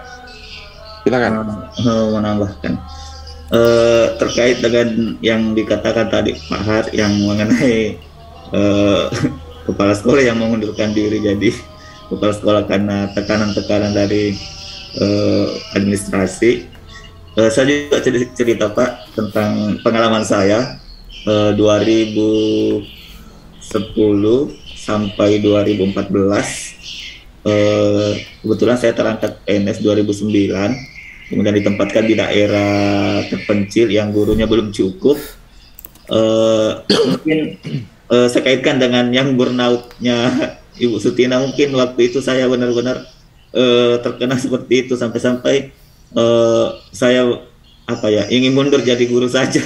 silakan menambahkan terkait dengan yang dikatakan tadi Pak Har yang mengenai kepala sekolah yang mengundurkan diri jadi kepala sekolah karena tekanan-tekanan dari administrasi. Saya juga cerita Pak tentang pengalaman saya 2010 sampai 2014. Kebetulan saya terangkat PNS 2009. kemudian ditempatkan di daerah terpencil yang gurunya belum cukup. Mungkin saya kaitkan dengan yang burnout-nya Ibu Sutina. Mungkin waktu itu saya benar-benar terkena seperti itu, sampai-sampai saya ingin mundur jadi guru saja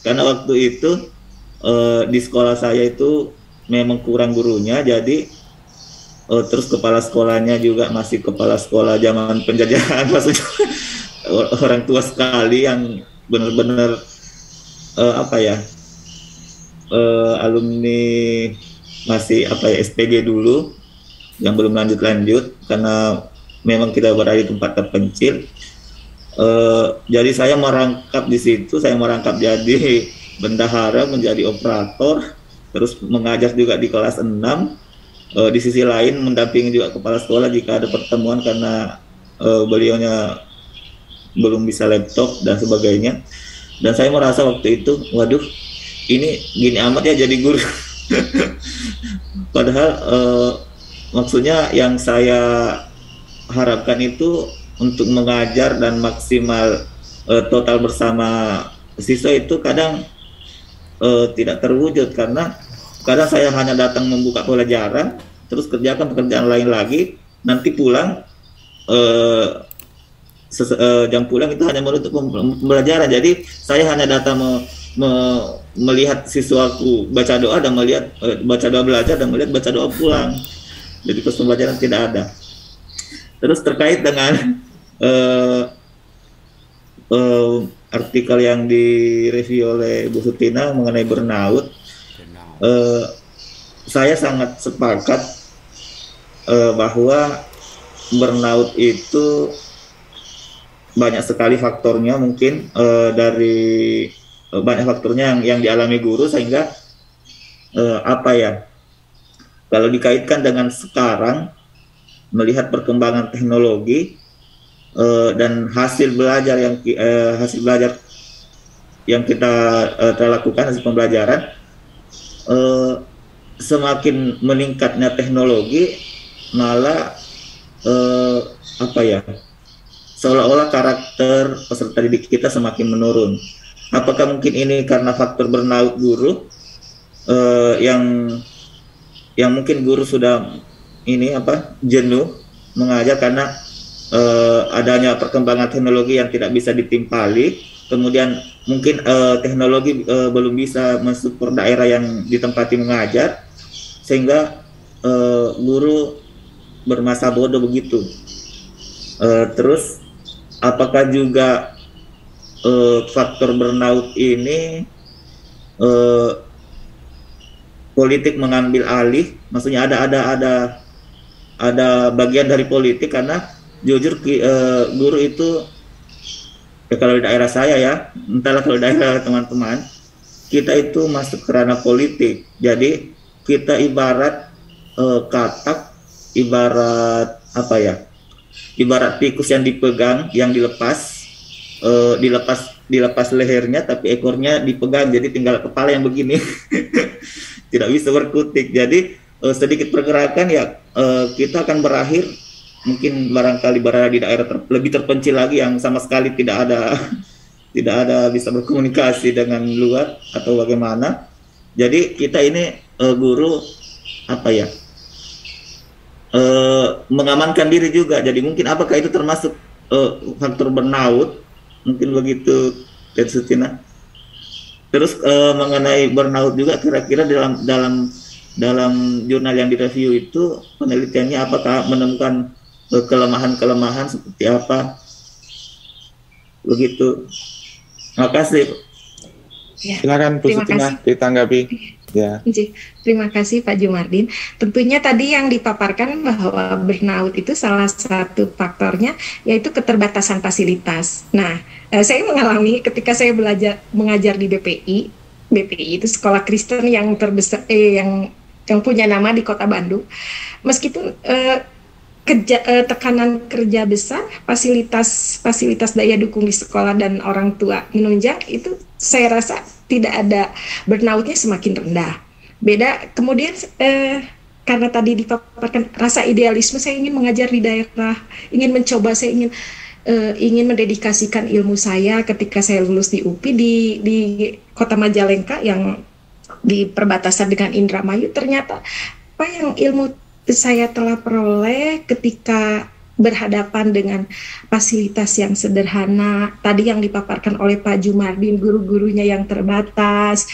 karena waktu itu di sekolah saya itu memang kurang gurunya, jadi terus kepala sekolahnya juga masih kepala sekolah zaman penjajahan, maksudnya orang tua sekali yang benar-benar alumni masih SPG dulu yang belum lanjut karena memang kita berada di tempat terpencil. Jadi saya merangkap di situ, saya merangkap jadi bendahara, menjadi operator, terus mengajar juga di kelas 6. Di sisi lain mendampingi juga kepala sekolah jika ada pertemuan karena beliaunya belum bisa laptop dan sebagainya. Dan saya merasa waktu itu, waduh, ini gini amat ya jadi guru. Padahal maksudnya yang saya harapkan itu untuk mengajar dan maksimal total bersama siswa itu kadang tidak terwujud, karena kadang saya hanya datang membuka pelajaran, terus kerjakan pekerjaan lain lagi, nanti pulang jam pulang itu hanya menutup pembelajaran. Jadi saya hanya datang melihat siswaku baca doa dan melihat baca doa belajar dan melihat baca doa pulang. Jadi proses pembelajaran tidak ada. Terus terkait dengan artikel yang direview oleh Bu Sutina mengenai burnout, saya sangat sepakat bahwa burnout itu banyak sekali faktornya, mungkin dari banyak faktornya yang dialami guru, sehingga kalau dikaitkan dengan sekarang melihat perkembangan teknologi dan hasil belajar yang kita telah lakukan, hasil pembelajaran, semakin meningkatnya teknologi malah seolah-olah karakter peserta didik kita semakin menurun. Apakah mungkin ini karena faktor burnout guru yang mungkin guru sudah jenuh mengajar karena adanya perkembangan teknologi yang tidak bisa ditimpali, kemudian mungkin teknologi belum bisa mensupport daerah yang ditempati mengajar, sehingga guru bermasa bodoh begitu. Terus apakah juga faktor burnout ini politik mengambil alih? Maksudnya ada bagian dari politik, karena jujur guru itu kalau di daerah saya ya, entahlah kalau daerah teman-teman, kita itu masuk ke ranah politik. Jadi kita ibarat katak, ibarat tikus yang dipegang, yang dilepas lehernya, tapi ekornya dipegang, jadi tinggal kepala yang begini. Tidak bisa berkutik. Jadi sedikit pergerakan ya kita akan berakhir mungkin barangkali berada di daerah lebih terpencil lagi yang sama sekali tidak ada bisa berkomunikasi dengan luar atau bagaimana. Jadi kita ini guru mengamankan diri juga. Jadi mungkin apakah itu termasuk faktor burnout? Mungkin begitu, Teh Sutina. Terus mengenai burnout juga, kira-kira dalam jurnal yang direview itu penelitiannya apakah menemukan kelemahan-kelemahan seperti apa? Begitu. Terima kasih. Ya, silakan Bu Sutina ditanggapi. Ya. Terima kasih Pak Jumardin. Tentunya tadi yang dipaparkan bahwa burnout itu salah satu faktornya yaitu keterbatasan fasilitas. Nah, saya mengalami ketika saya mengajar di BPI itu sekolah Kristen yang terbesar yang punya nama di Kota Bandung. Meskipun tekanan kerja besar, fasilitas daya dukung di sekolah dan orang tua menunjang, itu saya rasa tidak ada, burnoutnya semakin rendah. Beda kemudian karena tadi dipaparkan rasa idealisme, saya ingin mengajar di daerah, ingin mencoba, saya ingin ingin mendedikasikan ilmu saya ketika saya lulus di UPI di Kota Majalengka yang di perbatasan dengan Indramayu. Ternyata apa yang ilmu saya telah peroleh ketika berhadapan dengan fasilitas yang sederhana, tadi yang dipaparkan oleh Pak Jumardin, guru-gurunya yang terbatas,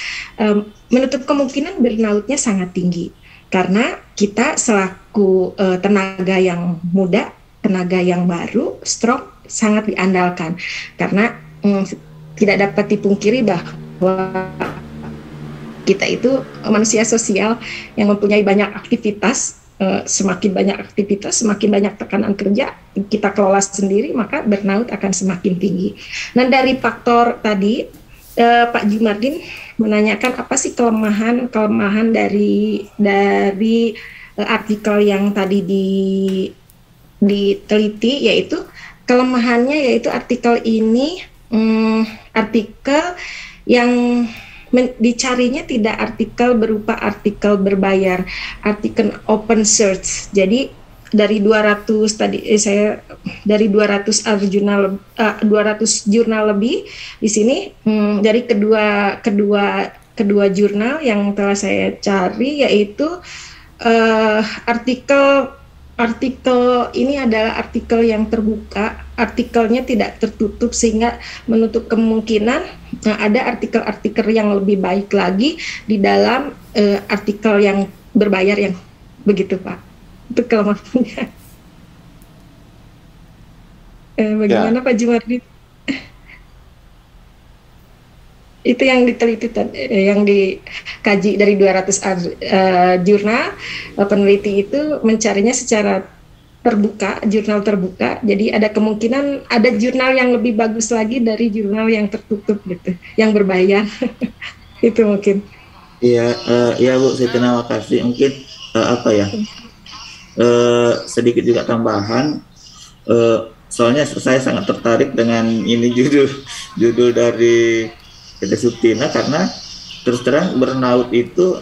menutup kemungkinan burnout-nya sangat tinggi. Karena kita selaku tenaga yang muda, tenaga yang baru, strong, sangat diandalkan. Karena tidak dapat dipungkiri bahwa kita itu manusia sosial yang mempunyai banyak aktivitas. Semakin banyak aktivitas, semakin banyak tekanan kerja, kita kelola sendiri, maka burnout akan semakin tinggi. Nah, dari faktor tadi, Pak Jumardin menanyakan apa sih kelemahan dari artikel yang tadi diteliti, yaitu kelemahannya yaitu artikel ini artikel yang dicarinya tidak artikel berupa artikel berbayar, artikel open search. Jadi dari 200 jurnal lebih di sini, dari kedua jurnal yang telah saya cari, yaitu artikel ini adalah artikel yang terbuka, artikelnya tidak tertutup sehingga menutup kemungkinan ada artikel-artikel yang lebih baik lagi di dalam artikel yang berbayar yang begitu, Pak. Itu kelemahannya. Bagaimana Pak Jumardin? Itu yang diteliti, yang dikaji dari 200 jurnal, peneliti itu mencarinya secara terbuka, jurnal terbuka. Jadi ada kemungkinan ada jurnal yang lebih bagus lagi dari jurnal yang tertutup gitu, yang berbayar. Itu mungkin. Iya, ya Bu, saya terima kasih. Mungkin sedikit juga tambahan. Soalnya saya sangat tertarik dengan ini judul dari PT Suptina, karena terus terang burnout itu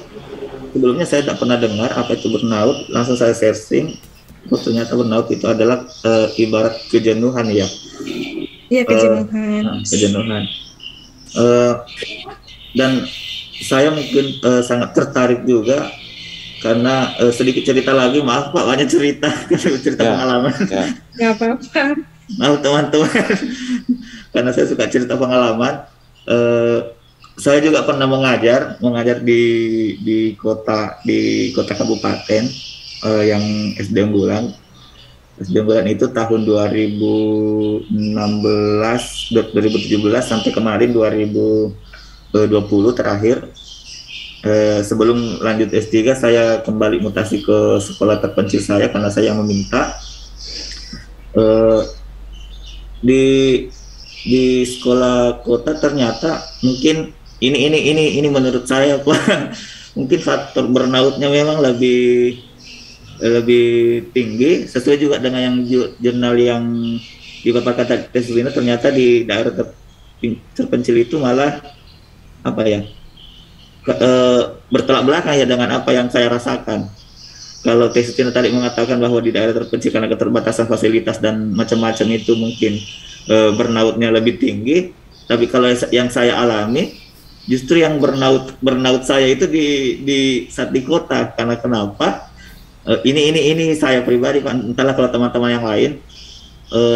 sebelumnya saya tidak pernah dengar apa itu burnout. Langsung saya searching, ternyata burnout itu adalah ibarat kejenuhan ya. Iya, kejenuhan. Kejenuhan. Dan saya mungkin sangat tertarik juga karena sedikit cerita lagi, maaf Pak, banyak cerita pengalaman. Nggak apa-apa. Maaf teman-teman, karena saya suka cerita pengalaman. Saya juga pernah mengajar di kota kabupaten yang SD Unggulan. SD Unggulan itu tahun 2017 sampai kemarin 2020 terakhir. Sebelum lanjut S3 saya kembali mutasi ke sekolah terpencil saya karena saya meminta. Di sekolah kota ternyata mungkin ini menurut saya Pak, mungkin faktor burnout-nya memang lebih tinggi, sesuai juga dengan yang jurnal yang dipaparkan tes ini. Ternyata di daerah terpencil itu malah bertolak belakang ya dengan apa yang saya rasakan. Kalau tes ini tadi mengatakan bahwa di daerah terpencil karena keterbatasan fasilitas dan macam-macam itu mungkin burnout-nya lebih tinggi, tapi kalau yang saya alami justru yang burnout saya itu di saat di kota. Karena kenapa? Ini saya pribadi, entahlah kalau teman-teman yang lain,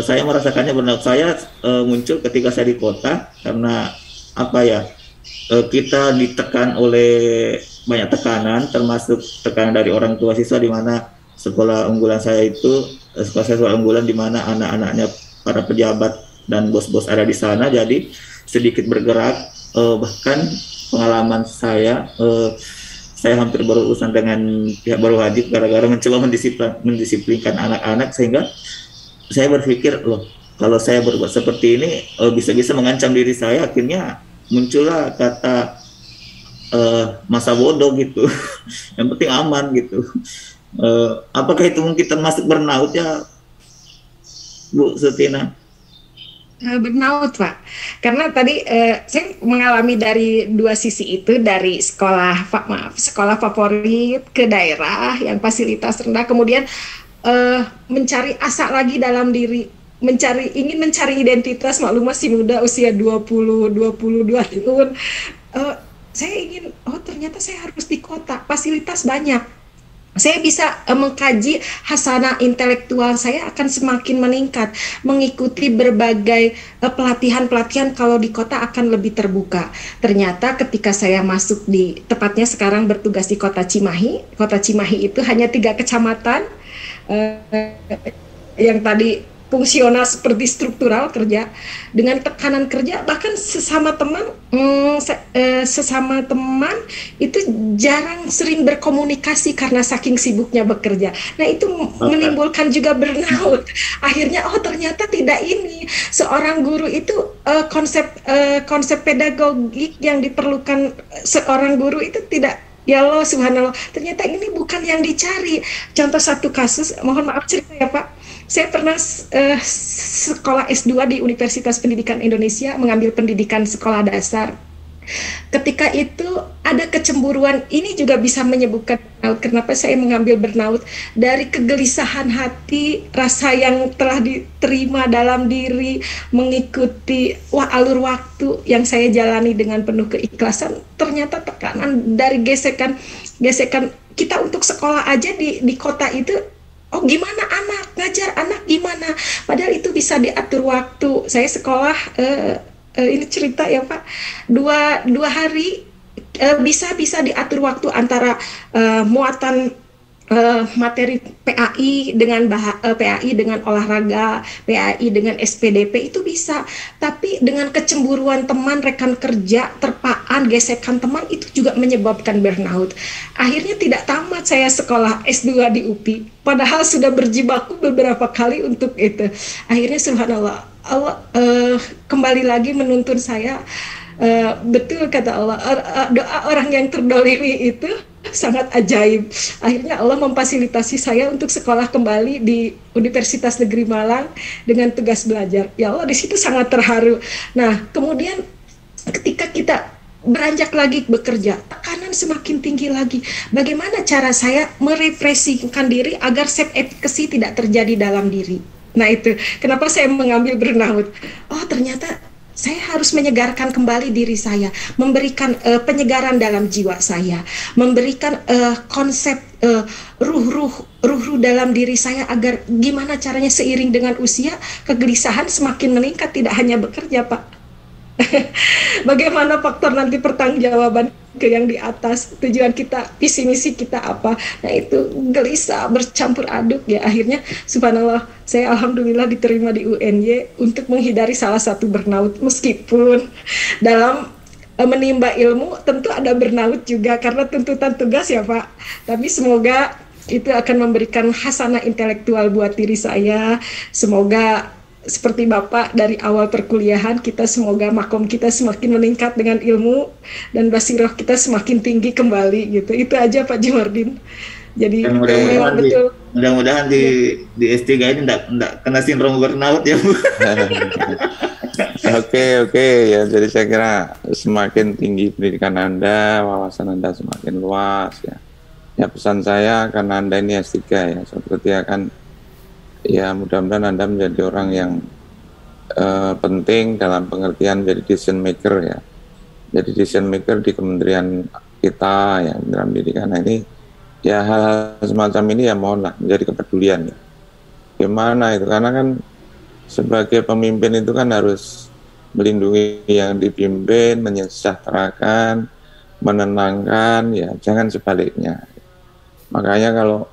saya merasakannya burnout saya muncul ketika saya di kota karena kita ditekan oleh banyak tekanan, termasuk tekanan dari orang tua siswa, di mana sekolah unggulan saya itu sekolah unggulan di mana anak-anaknya para pejabat dan bos-bos ada di sana, jadi sedikit bergerak. Bahkan pengalaman saya hampir berurusan dengan pihak baru wajib gara-gara mencoba mendisiplinkan anak-anak, sehingga saya berpikir kalau saya berbuat seperti ini bisa-bisa mengancam diri saya. Akhirnya muncullah kata masa bodoh gitu. Yang penting aman gitu. Apakah itu mungkin termasuk burnout ya, Bu Sutina? Burnout, Pak. Karena tadi saya mengalami dari dua sisi itu, dari sekolah favorit ke daerah yang fasilitas rendah, kemudian mencari asa lagi dalam diri ingin mencari identitas, maklum masih muda, usia 22 tahun. Saya ingin, ternyata saya harus di kota, fasilitas banyak. Saya bisa mengkaji hasanah intelektual saya akan semakin meningkat, mengikuti berbagai pelatihan-pelatihan. Kalau di kota akan lebih terbuka. Ternyata ketika saya masuk tepatnya sekarang bertugas di Kota Cimahi itu hanya 3 kecamatan yang tadi fungsional seperti struktural kerja, dengan tekanan kerja, bahkan sesama teman itu sering berkomunikasi karena saking sibuknya bekerja. Nah itu menimbulkan juga burnout. Akhirnya ternyata tidak ini, seorang guru itu konsep pedagogik yang diperlukan seorang guru itu tidak. Ya Allah, subhanallah, ternyata ini bukan yang dicari. Contoh satu kasus, mohon maaf cerita ya Pak. Saya pernah sekolah S2 di Universitas Pendidikan Indonesia, mengambil pendidikan sekolah dasar. Ketika itu ada kecemburuan, ini juga bisa menyebabkan burnout. Kenapa saya mengambil burnout? Dari kegelisahan hati, rasa yang telah diterima dalam diri, mengikuti alur waktu yang saya jalani dengan penuh keikhlasan. Ternyata tekanan dari gesekan kita untuk sekolah aja di kota itu. Gimana ngajar anak gimana? Padahal itu bisa diatur waktu. Saya sekolah ini cerita ya Pak, dua hari bisa diatur waktu antara muatan materi PAI dengan PAI dengan olahraga, PAI dengan SPDP itu bisa. Tapi dengan kecemburuan teman, rekan kerja, terpaan, gesekan teman itu juga menyebabkan burnout. Akhirnya tidak tamat saya sekolah S2 di UPI. Padahal sudah berjibaku beberapa kali untuk itu. Akhirnya subhanallah, Allah kembali lagi menuntun saya. Betul kata Allah, doa orang yang terdolimi itu sangat ajaib. Akhirnya Allah memfasilitasi saya untuk sekolah kembali di Universitas Negeri Malang dengan tugas belajar. Ya Allah, di situ sangat terharu. Nah, kemudian ketika kita beranjak lagi bekerja, tekanan semakin tinggi lagi. Bagaimana cara saya merefreshingkan diri agar self efficacy tidak terjadi dalam diri? Nah itu, kenapa saya mengambil burnout? Ternyata saya harus menyegarkan kembali diri saya, memberikan penyegaran dalam jiwa saya, memberikan konsep ruh dalam diri saya agar gimana caranya seiring dengan usia, kegelisahan semakin meningkat, tidak hanya bekerja Pak. Bagaimana faktor nanti pertanggungjawaban ke yang di atas, tujuan kita, visi misi kita apa. Nah itu gelisah bercampur aduk ya. Akhirnya subhanallah, saya alhamdulillah diterima di UNY untuk menghindari salah satu burnout. Meskipun dalam menimba ilmu tentu ada burnout juga karena tuntutan tugas ya Pak. Tapi semoga itu akan memberikan hasanah intelektual buat diri saya. Semoga seperti Bapak dari awal perkuliahan, kita semoga makom kita semakin meningkat dengan ilmu dan basiroh kita semakin tinggi kembali gitu. Itu aja Pak Jumardin. Jadi mudah-mudahan di S3 ini enggak kena sindrom burnout ya Bu. Oke ya, jadi saya kira semakin tinggi pendidikan Anda, wawasan Anda semakin luas ya. Ya pesan saya, karena Anda ini S3 ya, seperti akan ya mudah-mudahan Anda menjadi orang yang penting dalam pengertian jadi decision maker ya. Jadi decision maker di kementerian kita ya, Kementerian Pendidikan. Nah ini ya hal semacam ini ya mohonlah menjadi kepedulian ya. Gimana itu? Karena kan sebagai pemimpin itu kan harus melindungi yang dipimpin, menyejahterakan, menenangkan ya, jangan sebaliknya. Makanya kalau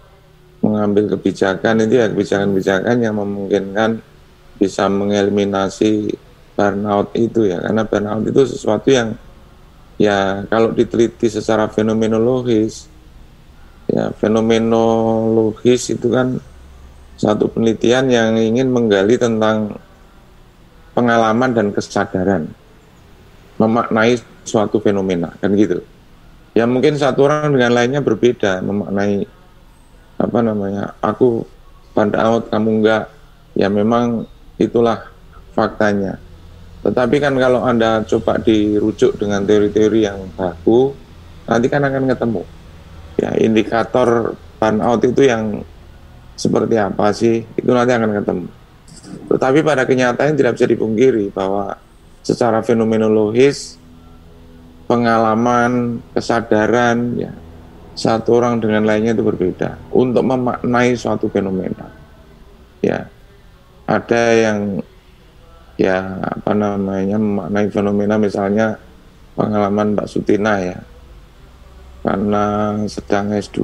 mengambil kebijakan itu ya kebijakan-kebijakan yang memungkinkan bisa mengelminasi burnout itu ya, karena burnout itu sesuatu yang ya kalau diteliti secara fenomenologis ya, fenomenologis itu kan satu penelitian yang ingin menggali tentang pengalaman dan kesadaran memaknai suatu fenomena kan gitu ya. Mungkin satu orang dengan lainnya berbeda memaknai aku burnout, kamu enggak, ya memang itulah faktanya. Tetapi kan kalau Anda coba dirujuk dengan teori-teori yang baku, nanti kan akan ketemu ya indikator burnout itu yang seperti apa sih, itu nanti akan ketemu. Tetapi pada kenyataannya tidak bisa dipungkiri bahwa secara fenomenologis, pengalaman, kesadaran, ya, satu orang dengan lainnya itu berbeda untuk memaknai suatu fenomena. Ya, ada yang ya apa namanya memaknai fenomena, misalnya pengalaman Mbak Sutina ya, karena sedang S2,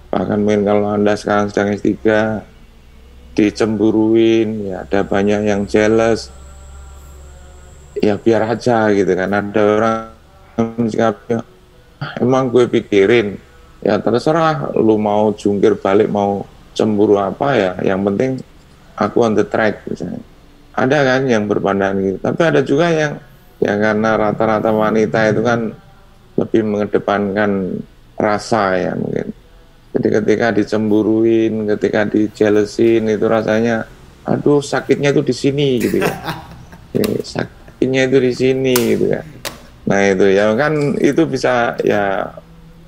bahkan mungkin kalau Anda sekarang sedang S3, dicemburuin, ya ada banyak yang jealous, ya biar aja gitu kan. Ada orang sikapnya, emang gue pikirin, ya terserah lu mau jungkir balik, mau cemburu apa ya, yang penting aku on the track misalnya. Ada kan yang berpandangan gitu, tapi ada juga yang ya karena rata-rata wanita itu kan lebih mengedepankan rasa ya mungkin. Jadi ketika dicemburuin, ketika dijelesin itu rasanya, aduh sakitnya itu di sini gitu ya. Sakitnya itu di sini gitu ya. Nah itu ya kan itu bisa ya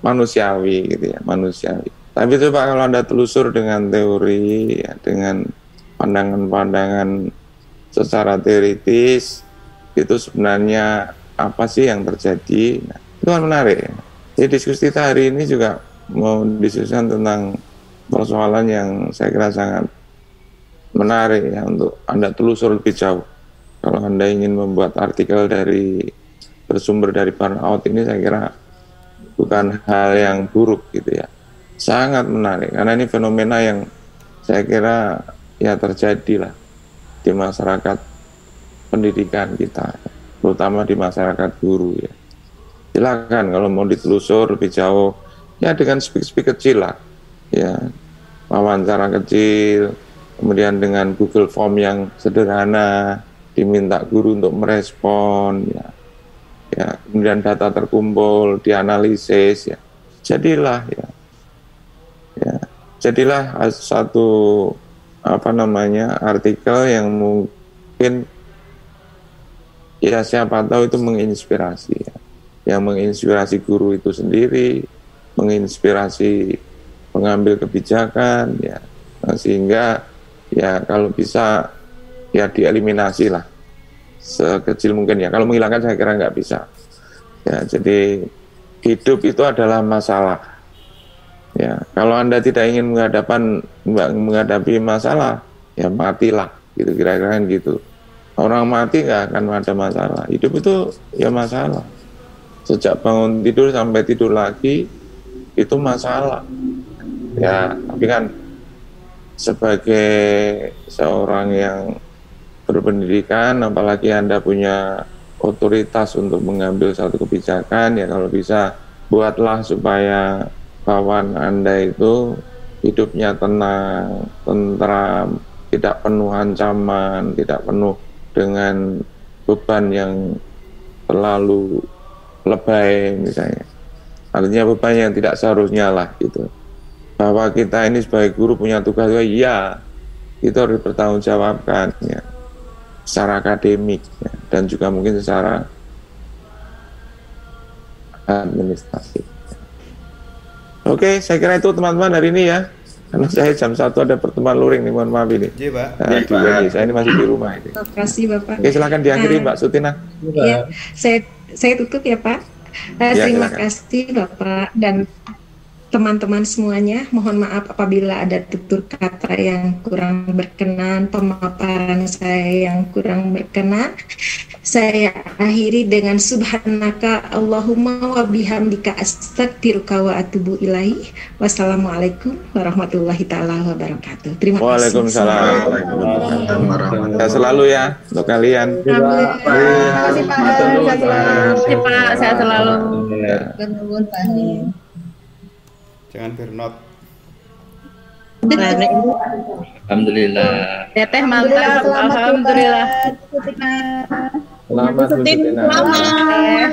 manusiawi gitu ya, manusiawi. Tapi coba kalau Anda telusur dengan teori ya, dengan pandangan-pandangan secara teoritis, itu sebenarnya apa sih yang terjadi? Nah, itu kan menarik. Jadi diskusi kita hari ini juga mau diskusikan tentang persoalan yang saya kira sangat menarik ya untuk Anda telusur lebih jauh. Kalau Anda ingin membuat artikel bersumber dari burnout ini, saya kira bukan hal yang buruk gitu ya. Sangat menarik karena ini fenomena yang saya kira ya terjadi lah di masyarakat pendidikan kita, terutama di masyarakat guru ya. Silakan kalau mau ditelusur lebih jauh ya dengan speak kecil lah ya, wawancara kecil, kemudian dengan Google Form yang sederhana, diminta guru untuk merespon ya, kemudian data terkumpul, dianalisis ya, jadilah satu apa namanya artikel yang mungkin ya siapa tahu itu menginspirasi ya, yang menginspirasi guru itu sendiri, menginspirasi pengambil kebijakan ya, sehingga ya kalau bisa ya dieliminasi lah sekecil mungkin ya. Kalau menghilangkan saya kira nggak bisa ya. Jadi hidup itu adalah masalah ya. Kalau Anda tidak ingin menghadapi masalah ya matilah gitu, kira-kira gitu. Orang mati nggak akan ada masalah. Hidup itu ya masalah, sejak bangun tidur sampai tidur lagi itu masalah ya. Tapi kan sebagai seorang yang berpendidikan, apalagi Anda punya otoritas untuk mengambil satu kebijakan ya, kalau bisa buatlah supaya kawan Anda itu hidupnya tenang, tentram, tidak penuh ancaman, tidak penuh dengan beban yang terlalu lebay misalnya. Artinya beban yang tidak seharusnya lah gitu. Bahwa kita ini sebagai guru punya tugas, ya itu harus dipertanggungjawabkan ya, secara akademik ya, dan juga mungkin secara administratif. Oke, saya kira itu teman-teman hari ini ya. Karena saya jam 1 ada pertemuan luring nih, mohon maaf ini. Iya, Pak. Saya ini masih di rumah ini. Terima kasih Bapak. Oke, silakan diakhiri Mbak Sutina. Ya, saya tutup ya Pak. Terima kasih Bapak dan teman-teman semuanya. Mohon maaf apabila ada tutur kata yang kurang berkenan, pemaparan saya yang kurang berkenan. Saya akhiri dengan subhanaka Allahumma wa bihamdika astaghfiruka wa atubu ilaihi. Wassalamualaikum warahmatullahi taala wabarakatuh. Terima kasih. Waalaikumsalam. Sehat selalu ya untuk kalian. Terima kasih Pak. Sehat selalu. Jangan burnout. Alhamdulillah. Teteh mantap. Alhamdulillah. Selamat. Selamat.